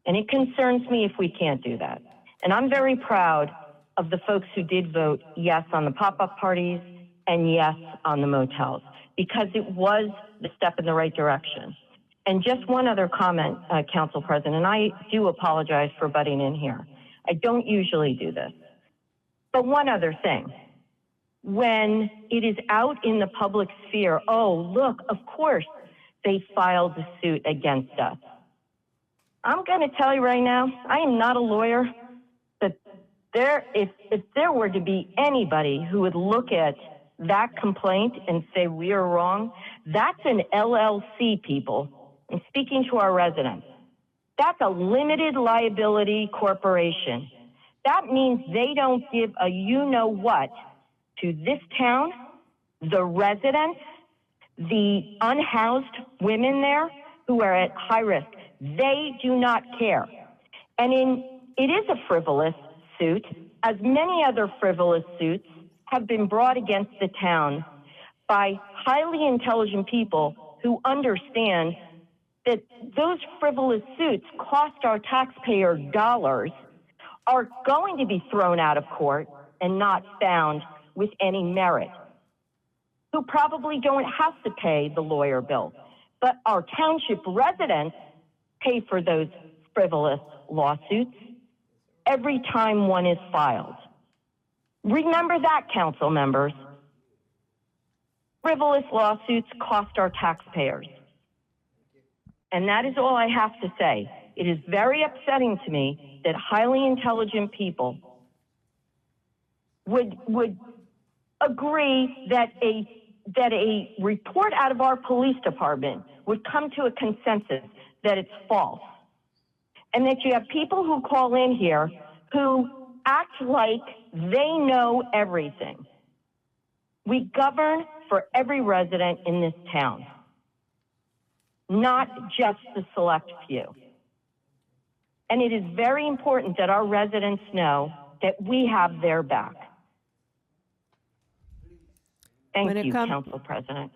And it concerns me if we can't do that. And I'm very proud of the folks who did vote yes on the pop-up parties and yes on the motels, because it was the step in the right direction. And just one other comment, Council President, and I do apologize for butting in here. I don't usually do this. But one other thing. When it is out in the public sphere, oh, look, of course, they filed a suit against us. I'm going to tell you right now, I am not a lawyer, but if there were to be anybody who would look at that complaint and say we are wrong, that's an LLC, people. I'm speaking to our residents. That's a limited liability corporation. That means they don't give a you-know-what to this town, the residents, the unhoused women there who are at high risk. They do not care. And it is a frivolous suit, as many other frivolous suits have been brought against the town by highly intelligent people who understand that those frivolous suits cost our taxpayer dollars, are going to be thrown out of court and not found with any merit, who probably don't have to pay the lawyer bill. But our township residents pay for those frivolous lawsuits every time one is filed. Remember that, council members. Frivolous lawsuits cost our taxpayers. And that is all I have to say. It is very upsetting to me that highly intelligent people would agree that a report out of our police department would come to a consensus that it's false. And that you have people who call in here who act like they know everything. We govern for every resident in this town, not just the select few. And it is very important that our residents know that we have their back. Thank you, Council President.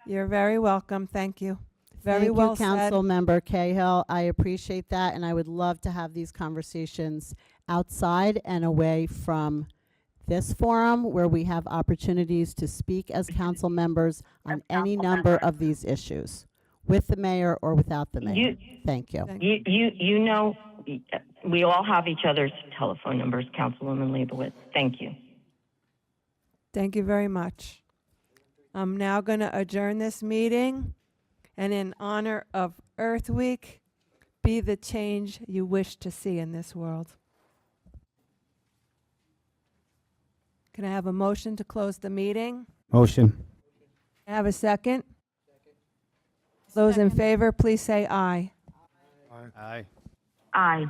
You're very welcome. Thank you. Very Thank well you, said. Council Member Cahill. I appreciate that, and I would love to have these conversations outside and away from this forum where we have opportunities to speak as council members on any number of these issues, with the mayor or without the mayor. Thank you. You know, we all have each other's telephone numbers, Councilwoman Leibowitz. Thank you. Thank you very much. I'm now going to adjourn this meeting, and in honor of Earth Week, be the change you wish to see in this world. Can I have a motion to close the meeting? Motion. Can I have a second? Those in favor, please say aye. Aye. Aye.